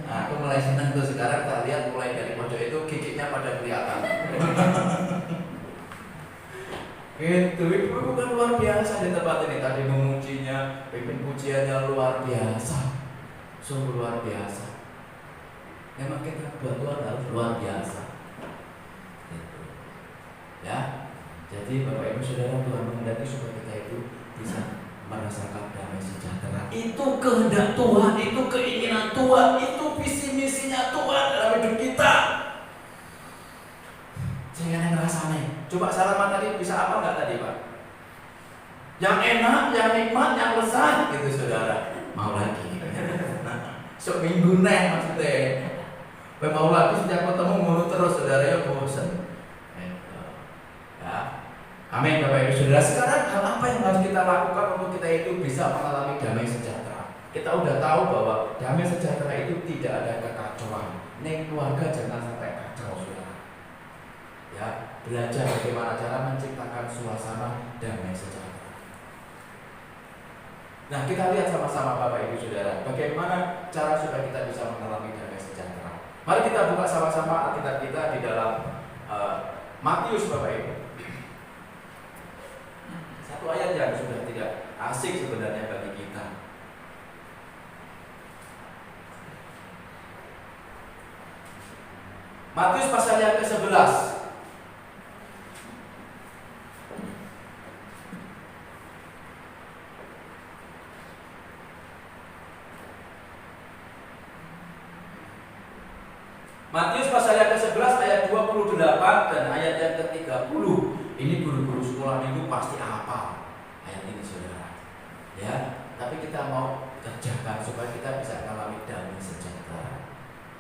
Nah, aku mulai senang tuh sekarang kita lihat mulai dari pojok itu giginya pada kelihatan. Itu bukan luar biasa di tempat ini tadi memujinya, pimpin pujiannya luar biasa, sungguh luar biasa. Memang kita buat Tuhan harus luar biasa. Gitu. Ya, jadi Bapak Ibu Saudara, Tuhan menghendaki supaya kita itu bisa merasakan damai sejahtera. Itu kehendak Tuhan, itu keinginan Tuhan, itu visi misinya Tuhan dalam hidup kita. Jangan rasanya. Coba salaman tadi bisa apa enggak tadi Pak? Yang enak, yang nikmat, yang lezat gitu saudara. Mau lagi. Seminggu nih maksudnya. Mau lagi sejak ketemu mulu terus saudara ya bosan. Ya. Amin Bapak Ibu Saudara. Sekarang hal apa yang harus kita lakukan untuk kita itu bisa mengalami damai sejahtera? Kita udah tahu bahwa damai sejahtera itu tidak ada kekacauan. Nih keluarga jangan sampai kacau saudara. Ya, belajar bagaimana cara menciptakan suasana damai sejahtera. Nah, kita lihat sama-sama Bapak Ibu Saudara, bagaimana cara supaya kita bisa mengalami damai sejahtera. Mari kita buka sama-sama Alkitab kita di dalam Matius Bapak Ibu. Satu ayat yang sudah tidak asing sebenarnya bagi kita. Matius pasal yang ke-11. Matius pasal yang ke-11 ayat 28 dan ayat yang ke-30. Ini guru-guru sekolah minggu pasti hafal ayat ini saudara. Ya, tapi kita mau kerjakan supaya kita bisa mengalami damai sejahtera.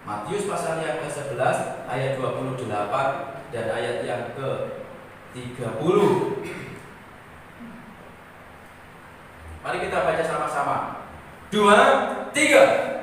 Matius pasal yang ke-11 ayat 28 dan ayat yang ke-30. Mari kita baca sama-sama. 2, 3.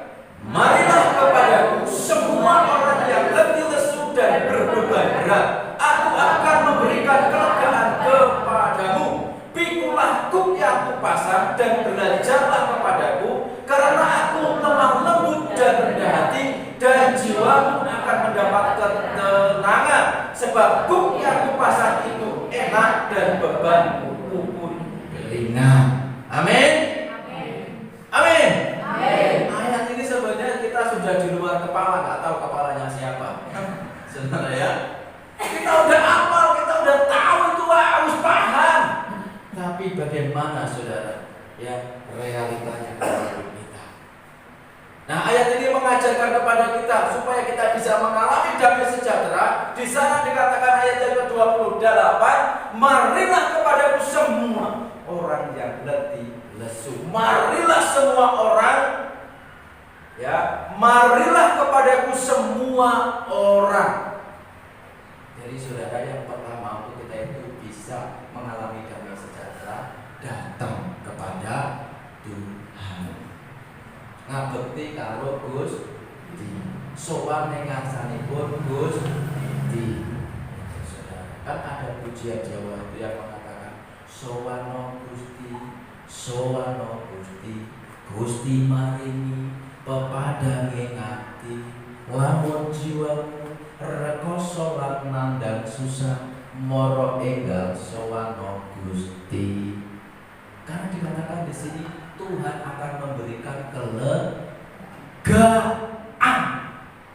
Marilah kepadaku semua orang yang letih lesu dan berbeban berat, aku akan memberikan kelegaan kepadamu. Pikulah kuk yang kupasang dan belajarlah kepadaku, karena aku lemah lembut dan rendah hati, dan jiwamu akan mendapat ketenangan. Sebab kuk yang kupasang itu enak dan bebanku pun ringan. Amin. Amin. Ayat ini sebenarnya kita sudah di luar kepala, nggak tahu kepalanya siapa. Sebenarnya ya, kita udah hafal, kita udah tahu itu harus paham. Tapi bagaimana saudara? Ya, realitanya dalam kita. Nah, ayat ini mengajarkan kepada kita supaya kita bisa mengalami damai sejahtera. Di sana dikatakan ayat yang ke-28, marilah kepadaku semua orang yang letih lesu. Marilah semua orang, ya, marilah kepadaku semua orang. Jadi saudara, yang pertama untuk kita itu bisa mengalami damai sejahtera, datang kepada Tuhan. Ngabekti karo Gusti, sowan ning ngarsanipun Gusti. Saudara, kan ada pujian Jawa itu yang mengatakan sowan Gusti, sowan Gusti, Gusti maringi pepadange ati, lamun jiwamu rekoso lan nandang susah, moro enggal sowan Gusti. Karena dikatakan di sini Tuhan akan memberikan kelegaan.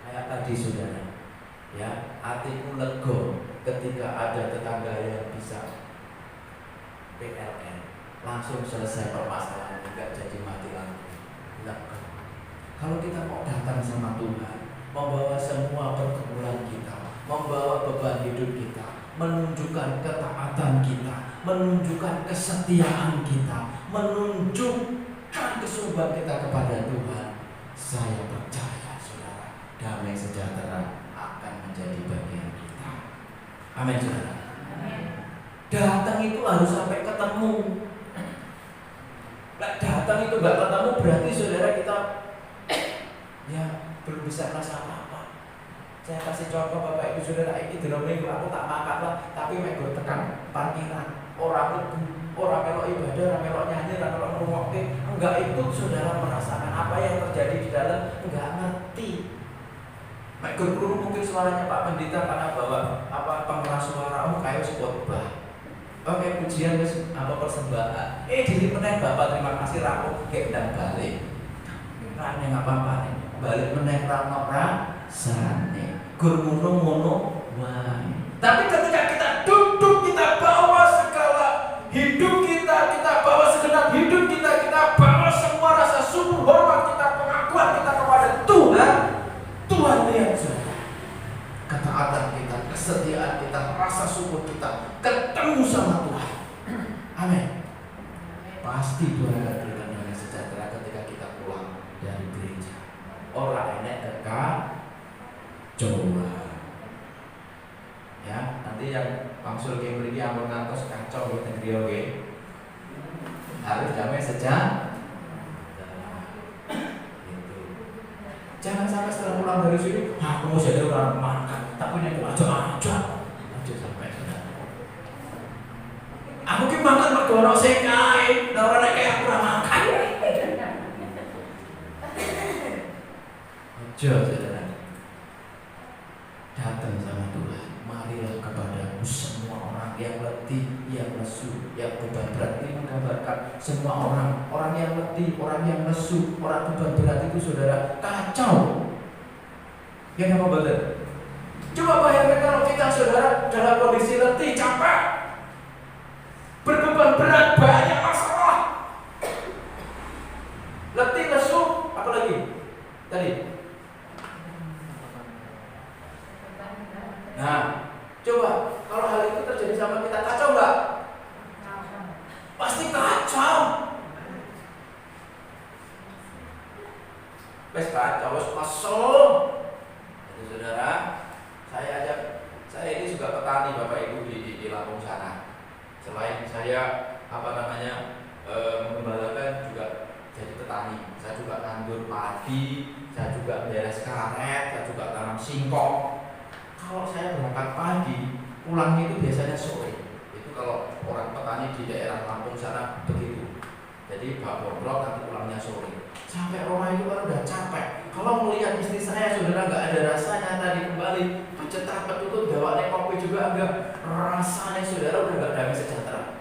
Kayak tadi saudara, ya, hatiku lego ketika ada tetangga yang bisa PLN, langsung selesai permasalahan, tidak jadi mati lampu. Lega. Kalau kita mau datang sama Tuhan, membawa semua pergumulan kita, membawa beban hidup kita, menunjukkan ketaatan kita, menunjukkan kesetiaan kita, menunjukkan kesungguhan kita kepada Tuhan, saya percaya saudara, damai sejahtera akan menjadi bagian kita. Amin saudara. Datang itu harus sampai ketemu. Nah, datang itu nggak ketemu berarti saudara kita ya belum bisa merasa apa-apa. Saya kasih contoh Bapak Ibu Saudara, ini dina minggu aku tak makan lah, tapi mek go tekan parkiran, orang melok ibadah, orang melok nyanyi, orang melok ngrungokke, enggak ikut saudara merasakan apa yang terjadi di dalam, enggak ngerti. Mek go krungu mungkin suaranya Pak Pendeta karena bawa pengeras suara, kayak khotbah. Oke, pujian wis persembahan. Diri meneh Bapak terima kasih rampung kek ndang balik. Rane ngapa-apa balik meneh rasane. Gur ngono wae. Tapi ketika kita duduk, kita bawa segala hidup kita bawa segenap hidup kita bawa semua rasa syukur, hormat kita, pengakuan kita kepada Tuhan lihat saudara. Ketaatan kita, kesetiaan kita, rasa syukur kita ketemu sama Tuhan. Amin. Pasti Tuhan akan berikan damai sejahtera ketika kita pulang dari gereja. Orang enek coba. Ya, nanti yang Bangsul ke mriki ampun ngantos kacau ya teng griya nggih. Harus damai sejahtera. Gitu. Jangan sampai setelah pulang dari sini, aku mau jadi orang makan, tapi nek aja sampai sana. Aku ki makan mergo ono sing kae, nek ora nek aku ora makan. Aja saudara. Datang sama Tuhan, marilah kepadamu semua orang yang letih, yang lesu, yang beban berat. Ini menggambarkan semua orang yang letih, orang yang lesu, orang beban berat itu saudara kacau. Ya nggak mau betul. Coba bayangkan kalau kita saudara dalam kondisi letih, capek, berbeban berat, banyak masalah, letih, lesu, apa lagi? Tadi. Nah, coba kalau hal itu terjadi sama kita, kacau nggak? Pasti kacau. Wes kacau, wes kesel. Jadi saudara, saya ini juga petani Bapak Ibu di Lampung sana. Selain saya menggembalakan juga jadi petani. Saya juga nandur padi, saya juga beres karet, saya juga tanam singkong. Kalau saya berangkat pagi, pulangnya itu biasanya sore. Itu kalau orang petani di daerah Lampung sana begitu. Jadi Pak Bobrok nanti pulangnya sore. Sampai rumah itu kan udah capek. Kalau melihat istri saya saudara nggak ada rasanya tadi kembali, pecetak petutut gawaknya kopi juga enggak. Rasanya saudara udah nggak damai sejahtera.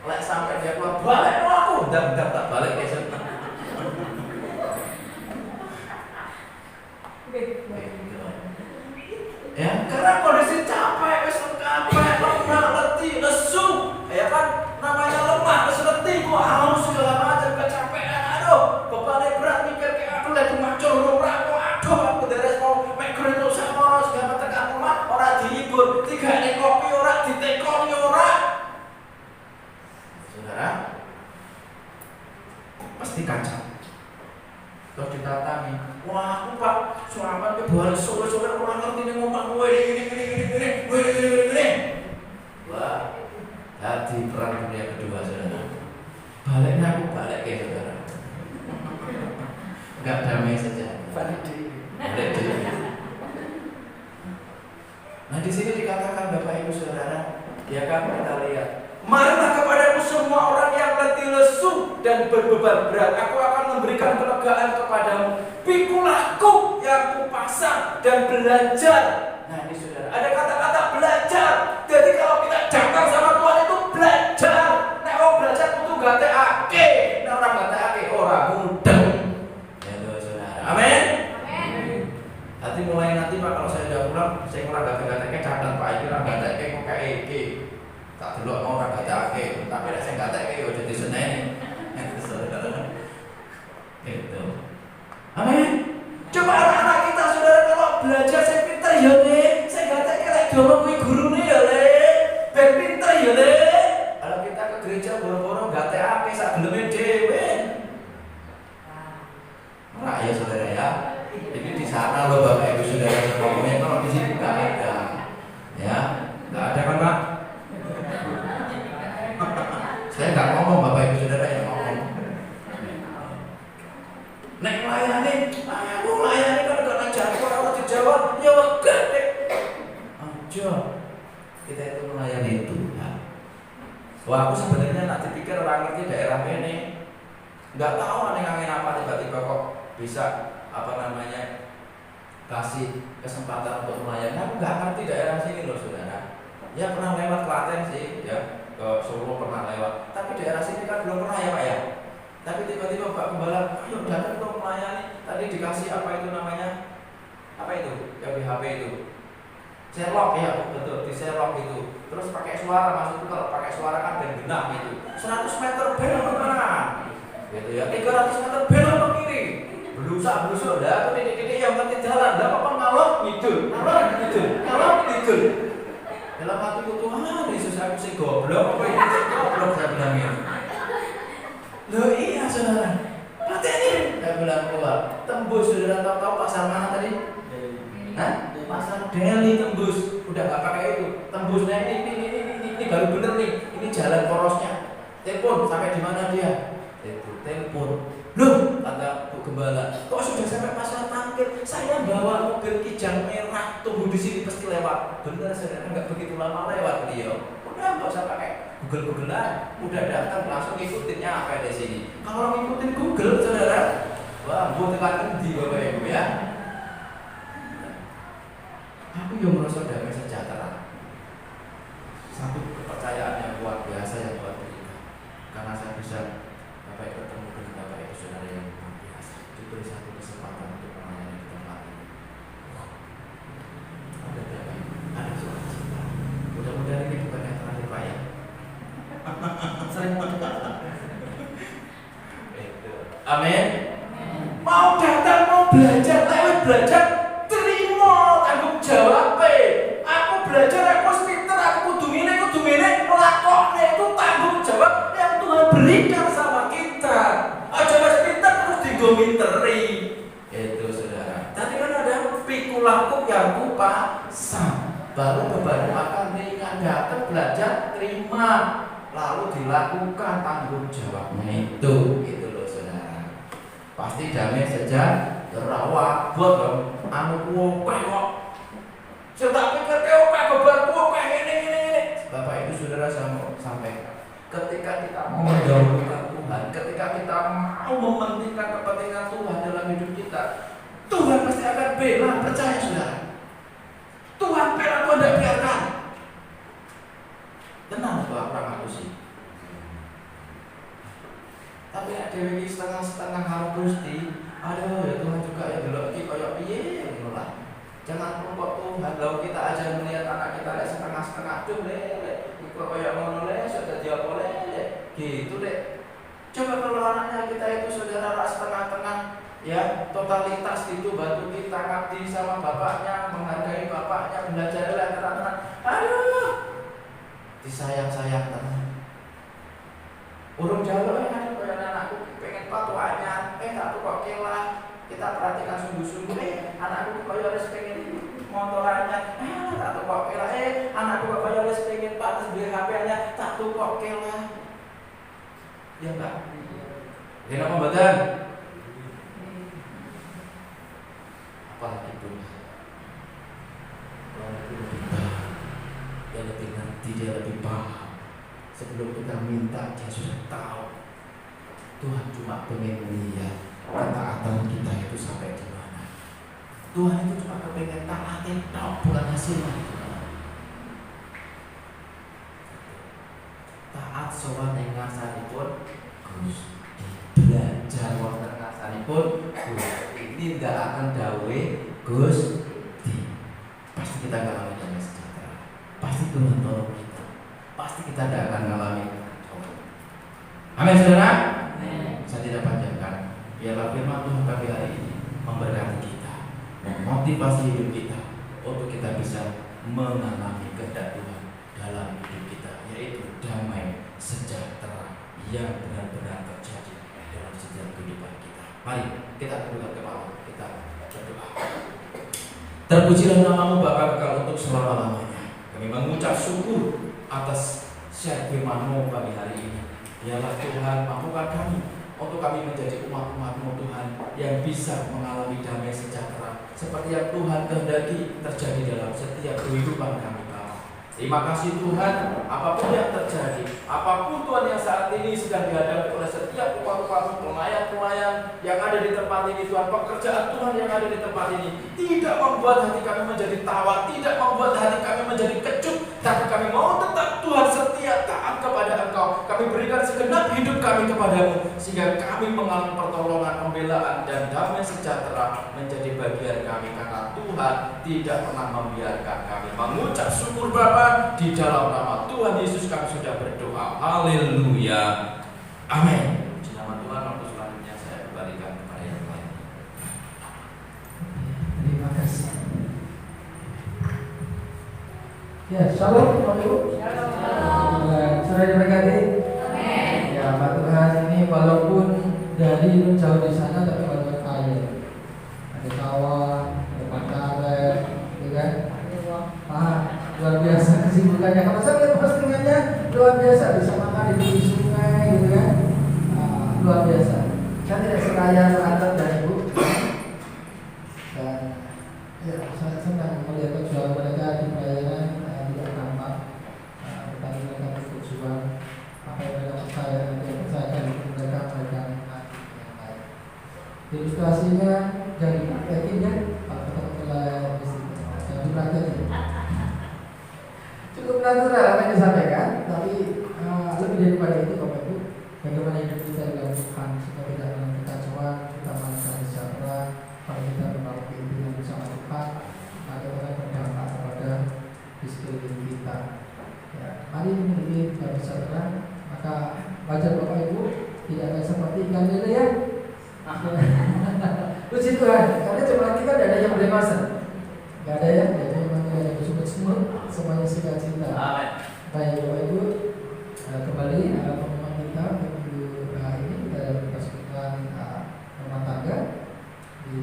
Lek sampai dia keluar balik aku, dan tak balik ya saudara. Ya, karena kondisi capek, lemah, letih, lesu, ya kan, namanya lemah, lesu, letih, kok haus segala macam, kecapean, aduh, bebannya berat, mikir kayak aduh, lagi macul, aduh, aku deres mau megreno sama segala tekan rumah, orang dihibur, 3 ini kopi, orang ditekoni, orang. Saudara, pasti kacau. Terus didatangi, wah aku Pak, selamat ke bulan sore-sore orang ngerti ini ngomong ini. Wah, hati perang dunia kedua saudara. Baliknya aku balik ya saudara. Enggak damai saja. Balik dulu. Nah di sini dikatakan Bapak Ibu Saudara, ya kan kita lihat. Marilah kepadaku semua orang yang letih lesu dan berbeban berat, aku akan memberikan kelegaan kepadamu. Pikulahku yang kupasang dan belajar. Nah ini saudara, ada kata-kata belajar. Jadi kalau kita datang sama Tuhan itu belajar. Nek orang belajar itu gak teake. Nek orang gak teake, orang mudeng. Ya saudara, amin. Nanti mulai nanti Pak kalau saya udah pulang, saya kurang gak catat Pak ini orang gak teake kok kayak iki. Tak dulu mau orang gak tapi saya gak teke udah di Senin. Gitu. Amin. Coba anak-anak kita saudara kalau belajar saya pinter ya nih, saya gak teke lek dorong kuwi gurune ya le. Ben pinter ya le. Kalau kita ke gereja boro-boro gak teke sak geleme dhewe. Ora ya saudara ya. Ini di sana loh Bapak Ibu Saudara ngomongnya, kalau di sini gak ada. Ya, gak ada kan Pak? Saya nggak ngomong kita itu melayani Tuhan. Wah, aku sebenarnya nak dipikir orang ngerti daerah ini, nggak tahu aneh angin apa tiba-tiba kok bisa kasih kesempatan untuk melayani. Aku nggak ngerti daerah sini loh saudara. Ya pernah lewat Klaten sih, ya ke Solo pernah lewat. Tapi daerah sini kan belum pernah ya Pak ya. Tapi tiba-tiba Pak Gembala, ayo datang untuk melayani. Tadi dikasih apa itu namanya? Apa itu? Yang di HP itu? Sherlock ya, betul di Sherlock itu. Terus pakai suara, maksudku kalau pakai suara kan ben genah gitu. 100 meter belok ke kanan. Gitu ya. 300 meter belok ke kiri. Belusuk dah, aku titik-titik yang ngerti jalan. Dah apa ngalor ngidul. Dalam hatiku Tuhan, Yesus aku sih goblok, apa ini sih goblok saya bilangnya. Loh iya saudara, ini saya bilang keluar, tembus saudara tahu pasar mana tadi? Hah? Pasar Deli tembus, udah nggak pakai itu, tembusnya ini baru bener nih, ini jalan porosnya. Telepon sampai di mana dia? Telepon. Loh, kata Bu Gembala, kok sudah sampai pasar Tangkil? Saya bawa mobil Kijang merah, tunggu di sini pasti lewat. Bener saudara, nggak begitu lama lewat beliau. Udah nggak usah pakai Google-Googlean, udah datang langsung ngikutinnya apa di sini. Kalau ngikutin Google saudara, wah, buat tekan di Bapak Ibu ya. Aku yang merasa damai sejahtera. Satu kepercayaan yang luar biasa yang Tuhan berikan. Karena saya bisa ketemu dengan Bapak Ibu saudara yang luar biasa. Diberi satu kesempatan untuk melayani di tempat ini. Ada Bapak Ibu, ada suara cinta. Mudah-mudahan ini bukan yang terakhir Pak ya. Sering amin. Mau datang, mau belajar, lewat belajar, terima tanggung jawab. Aku belajar, aku pinter, aku kudu ngene, melakokne itu tanggung jawab yang Tuhan berikan sama kita. Aja wis pinter terus digominteri. Itu saudara. Tadi kan ada pikulaku yang kupasang. Baru bebanmu akan ringan, datang belajar, terima, lalu dilakukan tanggung jawabnya itu loh saudara. Pasti damai saja, terawat, buat dong, anu kuokai kok. Saya tak pikir kuokai, beban kuokai, ini. Bapak Ibu saudara saya mau sampaikan, ketika kita mau mendahulukan Tuhan, ketika kita mau mementingkan kepentingan Tuhan dalam hidup kita, Tuhan pasti akan bela, percaya saudara. Tuhan bela, Tuhan tidak biarkan. Tenang itu orang aku sih. Tapi ada dewi setengah harap Gusti. Aduh ya Tuhan juga ya delok iki koyo piye ngono lah. Jangan lupa Tuhan, kalau kita aja melihat anak kita setengah-setengah tuh ikut koyo ngono le, sudah dia boleh gitu deh. Coba kalau anaknya kita itu saudara setengah-tengah ya, totalitas itu bantu kita ngabdi sama bapaknya, menghargai bapaknya, belajar tenang-tenang. Aduh, disayang-sayang tenang. Urung jalur ada koyo anakku pengen patuannya, tak tuh kok kelah. Kita perhatikan sungguh-sungguh, anakku koyo harus pengen motorannya, tak tuh kok kelah. Anakku koyo harus pengen patus beli HP-nya, tak tuh kok kelah. Ya enggak? Ini apa badan? Apalagi Tuhan, dia lebih ngerti, dia lebih paham. Sebelum kita minta, dia sudah tahu. Tuhan cuma pengen melihat ketaatan kita itu sampai di mana. Tuhan itu cuma pengen taatin, tahu bukan hasilnya. Taat sowan ing ngarsanipun Gusti, belajar wonten ngarsanipun Gusti. Ini tidak akan dawe Gusti. Pasti kita ngalami damai sejahtera. Pasti Tuhan tolong kita. Pasti kita tidak akan mengalami. Amin saudara. Saya tidak panjangkan. Biarlah firman Tuhan pagi hari ini memberkati kita, memotivasi hidup kita untuk kita bisa mengalami kehendak Tuhan dalam hidup kita, yaitu damai sejahtera yang benar-benar terjadi dalam setiap kehidupan kita. Mari kita tundukkan kepala, kita berdoa. Terpujilah namamu Bapa kekal untuk selama-lamanya. Kami mengucap syukur atas share firman-Mu pagi hari ini. Biarlah Tuhan mampukan kami untuk kami menjadi umat-umat-Mu Tuhan yang bisa mengalami damai sejahtera seperti yang Tuhan kehendaki terjadi dalam setiap kehidupan kami Bapa. Terima kasih Tuhan, apapun yang terjadi, apapun Tuhan yang saat ini sedang dihadapi oleh setiap umat-umat pelayan-pelayan yang ada di tempat ini, Tuhan, pekerjaan Tuhan yang ada di tempat ini tidak membuat hati kami menjadi tawa, tidak membuat hati kami menjadi kecut, tapi kami mau tetap Tuhan setia taat kepada Engkau. Kami berikan segenap hidup kami kepadamu, sehingga kami mengalami pertolongan, pembelaan, dan damai sejahtera menjadi bagian kami, karena Tuhan tidak pernah membiarkan kami. Mengucap syukur Bapa, di dalam nama Tuhan Yesus kami sudah berdoa. Haleluya. Amin. Puji nama Tuhan. Waktu selanjutnya saya kembalikan kepada yang lain. Terima kasih. Ya, shalom Bapak Ibu. Saudara diberkati. Amin. Ya, Pak Tuhan ini walaupun dari jauh di sana tapi banyak kaya. Ada sawah, ada pantai, gitu kan? Luar biasa kesibukannya. Kalau saya lihat postingannya luar biasa, bisa makan di sungai, gitu kan? Luar biasa. Saya tidak sekaya Atat dan Ibu. Dan ya, saya senang melihat perjuangan mereka di pelayanan tidak tampak. Tetapi mereka berjuang apa yang mereka percaya, yang percayakan mereka yang baik. Ilustrasinya jadi praktekinnya atau pelayanan di sini. Jadi praktekin. Cukup natural apa yang disampaikan, tapi lebih daripada itu Bapak Ibu, bagaimana hidup kita dalam Tuhan supaya tidak dalam kekacauan, kita merasa sejahtera, kalau kita membawa keinginan bersama Tuhan, bagaimana berdampak kepada di sekeliling kita. Ya, mari memiliki sejahtera, maka wajar Bapak Ibu tidak ada seperti ikan lele ya. Puji Tuhan, karena cuma kita tidak ada yang berdewasa, nggak ada ya, jadi memang tidak ada semua. Semuanya sukacita. Baik Bapak Ibu, kembali pengumuman kita minggu ini kita ada persekutuan rumah tangga di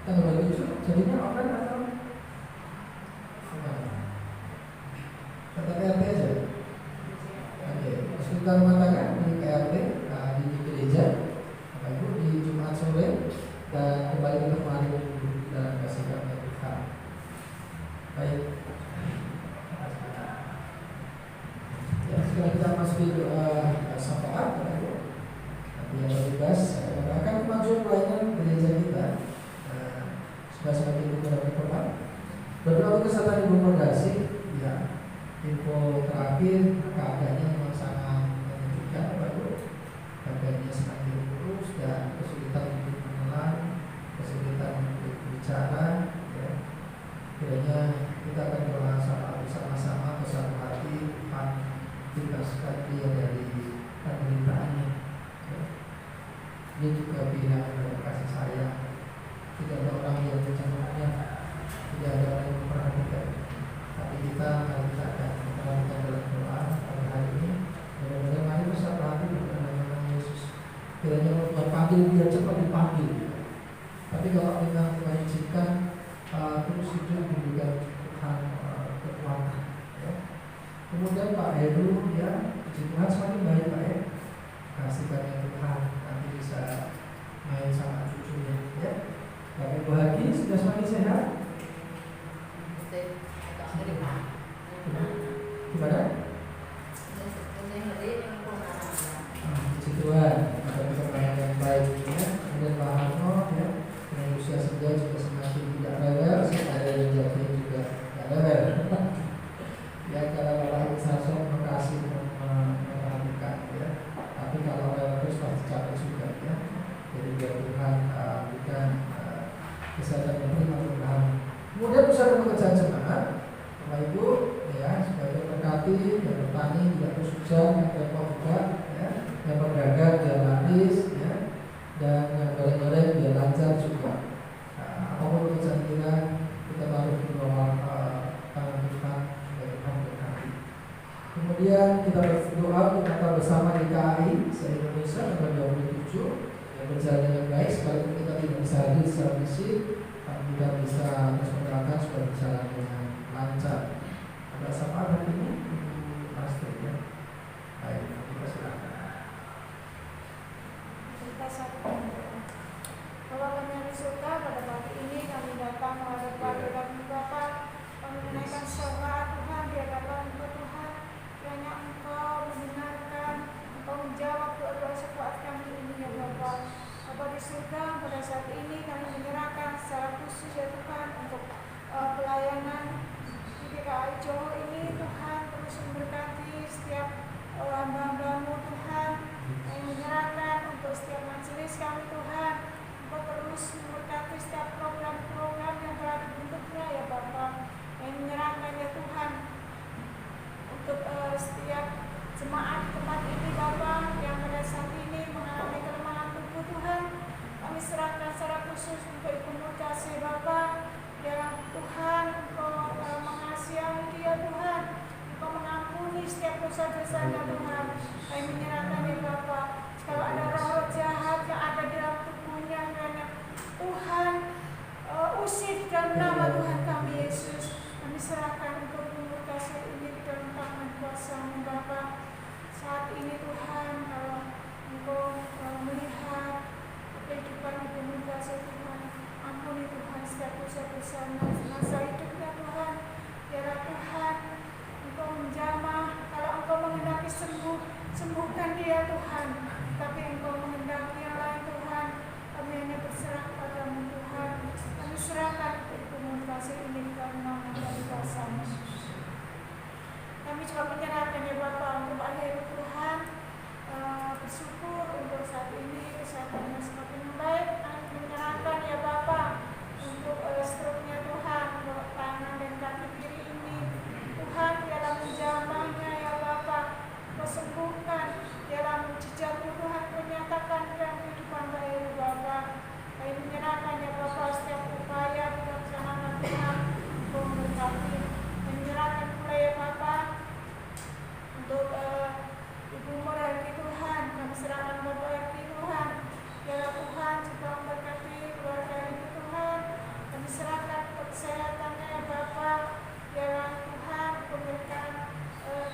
tanggal 27. Jadinya online atau kata KRT aja. Oke, persekutuan rumah tangga di KRT di gereja Bapak Ibu di Jumat sore, dan kembali kita kembali dalam kasih karunia Tuhan. Baik. Ya, sekarang kita masuk ke syafaat, nanti yang bebas akan kemajuan pelayanan gereja kita sudah semakin berkembang. Beberapa kesehatan ibu fondasi, ya, info terakhir keadaannya memang sangat menyedihkan, baru badannya semakin kurus dan kesulitan untuk menelan, kesulitan untuk berbicara. Ya. Kiranya kita akan bersama bersama bersatu hati bebaskan dia dari penderitaannya. Dia juga bilang ada kasih sayang, tidak ada orang yang mencenguknya, tidak ada orang yang memperhatikan. Tapi kita akan memperhatikan dalam doa pada hari ini. Mudah-mudahan mari bersatu hati kepada nama Yesus. Kiranya Tuhan panggil dia cepat dipanggil. Tapi kalau memang Tuhan izinkan terus hidup memberikan Tuhan kekuatan. Kemudian Pak Heru, ya, puji Tuhan semakin baik Pak ya. Kasihkannya Tuhan nanti bisa main sama cucunya, ya. Bapak Ibu Hadi sudah semakin sehat. Gimana? Puji Tuhan, ada perkembangan yang baik ya. Kemudian Pak Harno, ya, dengan usia senja juga semakin tidak rewel, ada yang jaga juga tidak rewel. Ya, kalau Bapak Ibu makasih memperhatikan ya. Tapi kalau rewel terus pasti capek juga ya. Jadi biar Tuhan berikan kesehatan yang prima untuk kami. Kemudian usaha pekerjaan jemaat, Bapak Ibu ya, sebagai berkati yang bertani tidak terus hujan, yang repot juga ya, yang berdagang dia laris ya, dan yang goreng-goreng dia lancar juga. Apapun pekerjaan kita taruh di bawah tangan Tuhan. Kemudian kita berdoa untuk Natal bersama di KAI se-Indonesia tanggal 27 yang berjalan dengan baik, sekalipun kita tidak bisa hadir secara fisik, kita bisa terus mendoakan supaya berjalan dengan lancar. Ada syafaat hari ini, Pastor ya. Baik, kita silakan. Kita satu. Kalau penyari surga pada pagi ini kami datang menghadap kami Bapa, kami menaikkan surga Tuhan di hadapan jemaat tempat ini Bapa yang pada saat ini mengalami kelemahan tubuh Tuhan. Kami serahkan secara khusus untuk Ibu Nur Kasih Bapa. Ya Tuhan, Engkau mengasihi dia Tuhan. Engkau mengampuni setiap dosa-dosanya Tuhan. Kami menyerahkan ya Bapa. Kalau ada roh jahat yang ada di dalam tubuhnya, Tuhan usir dalam nama Tuhan kami Yesus. Kami serahkan Engkau Ibu Nur Kasih ini di dalam tangan kuasa-Mu Bapa. Saat ini Tuhan, Engkau melihat kehidupan Ibu Nur Kasih Tuhan. Ampuni Tuhan setiap dosa-dosa masa hidupnya Tuhan. Biarlah Tuhan Engkau menjamah. Kalau Engkau menghendaki sembuhkan dia Tuhan. Tapi Engkau menghendaki yang lain Tuhan. Kami hanya berserah padamu Tuhan. Kami serahkan Ibu Nur Kasih ini di dalam nama dan kuasa-Mu. Kami juga menyerahkan ya Bapa untuk akhir Tuhan. Bersyukur untuk saat ini kesehatannya semakin baik. Kami menyerahkan ya Bapa untuk stroke-nya Tuhan, untuk tangan dan kaki kiri ini. Tuhan biarlah menjamahnya ya Bapa, Kau sembuhkan, biarlah mujizat Tuhan Kau nyatakan dalam kehidupan baik Bapa. Kami menyerahkan ya Bapa setiap upaya dilaksanakan Tuhan, Kau memberkati. Menyerahkan pula ya Bapa untuk Ibu Murarti Tuhan, kami serahkan Bapak Erti Tuhan. Biarlah Tuhan juga memberkati keluarga ini Tuhan. Kami serahkan kesehatannya ya Bapa. Biarlah Tuhan memberikan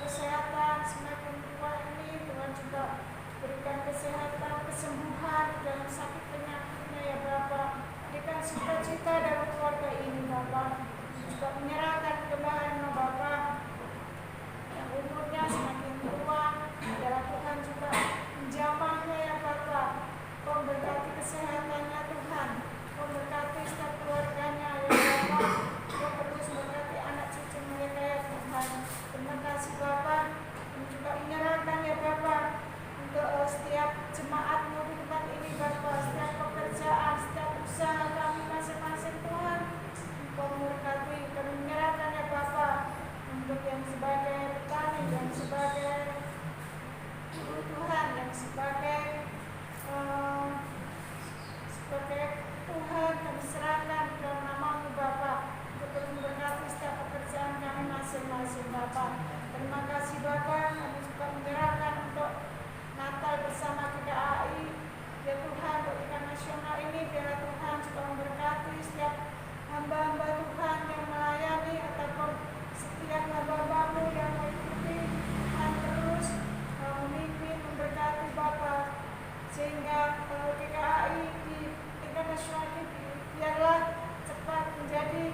kesehatan semakin kuat ini. Tuhan juga berikan kesehatan, kesembuhan dalam sakit penyakitnya ya Bapa. Berikan sukacita dalam keluarga ini Bapa. Juga menyerahkan kebahagiaan Bapa yang umurnya semakin tua. Biarlah Tuhan juga menjamahnya ya Bapa. Kau memberkati kesehatannya Tuhan. Kau memberkati setiap keluarganya ya Bapa. Kau terus memberkati anak cucu mereka ya Tuhan. Terima kasih Bapa. Kami juga menyerahkan ya Bapa untuk setiap jemaat-Mu di tempat ini Bapa. Setiap pekerjaan, setiap usaha kami masing-masing Tuhan. Kau memberkati. Kami menyerahkan ya Bapa untuk yang sebagai petani, yang sebagai guru Tuhan, yang sebagai Tuhan kami serahkan dalam nama-Mu Bapa. Untuk memberkati setiap pekerjaan kami masing-masing Bapa. Terima kasih Bapa. Kami juga menyerahkan untuk Natal bersama GKAI ya Tuhan, untuk ikan nasional ini. Biarlah Tuhan juga memberkati setiap hamba-hamba Tuhan yang melayani ataupun setiap hamba-hamba-Mu yang mengikuti Tuhan terus memimpin, memberkati Bapa, sehingga GKAI di tingkat nasional ini biarlah cepat menjadi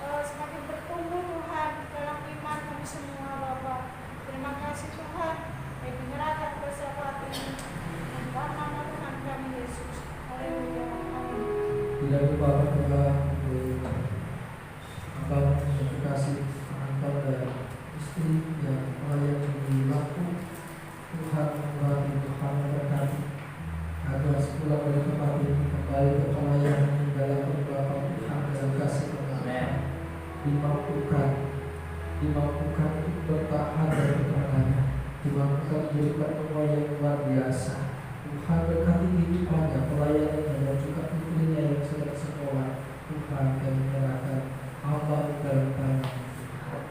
semakin bertumbuh Tuhan dalam iman kami semua Bapa. Terima kasih Tuhan. Kami menyerahkan bersahabat ini dalam nama Tuhan kami Yesus. Haleluya. Amin. Tidak lupa berdoa untuk Abang yang kasih Abang dan istri yang melayani di Lampung. Tuhan memberkati, Tuhan memberkati agar sepulang dari tempat ini kembali ke pelayanan dalam beberapa Tuhan dalam kasih pengaman, dimampukan untuk bertahan dan bertahan, dimampukan memberikan pengalaman yang luar biasa. Tuhan berkati kehidupannya, pelayanannya dan juga putrinya yang sedang sekolah. Tuhan kami menyerahkan hamba dalam tangan Tuhan.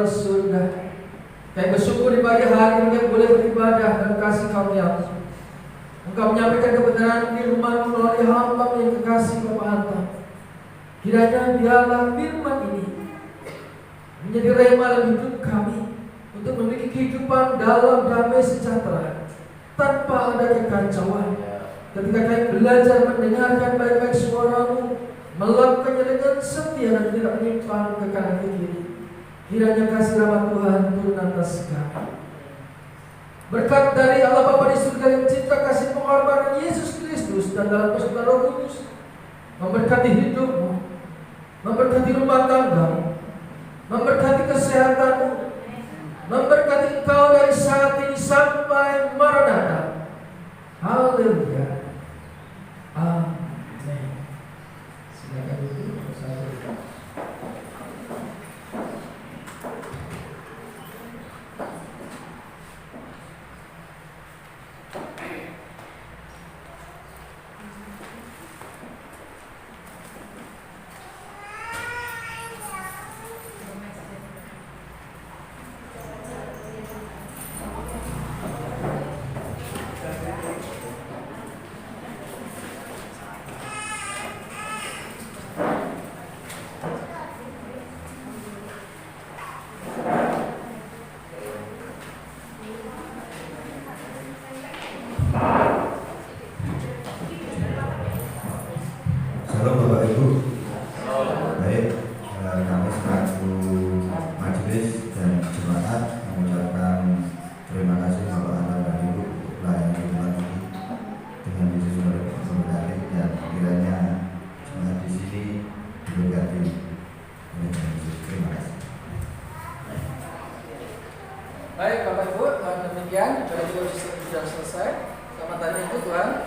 Bapa di surga, kami bersyukur di pagi hari ini kami boleh beribadah dan kasih kami yang Engkau menyampaikan kebenaran firman melalui hamba yang kekasih Bapa Anta. Kiranya biarlah firman ini menjadi rema dalam hidup kami untuk memiliki kehidupan dalam damai sejahtera tanpa ada kekacauan. Ketika kami belajar mendengarkan baik-baik suara-Mu, melakukannya dengan setia dan tidak menyimpang ke kanan ke kiri, kiranya kasih rahmat Tuhan turun atas kami. Berkat dari Allah Bapa di surga yang cinta kasih pengorbanan Yesus Kristus dan dalam persekutuan Roh Kudus memberkati hidupmu, memberkati rumah tanggamu, memberkati kesehatanmu, memberkati engkau dari saat ini sampai Maranatha. Haleluya. Amin. Silakan duduk bersama. Halo Bapak Ibu. Baik, kami selaku majelis dan jemaat mengucapkan terima kasih Bapak Anak dan Ibu pelayan Tuhan ini dengan Yesus memberkati dan kiranya jemaat di sini diberkati oleh Yesus. Terima kasih. Baik Bapak Ibu, demikian ibadah juga sudah selesai. Selamat hari Ibu Tuhan.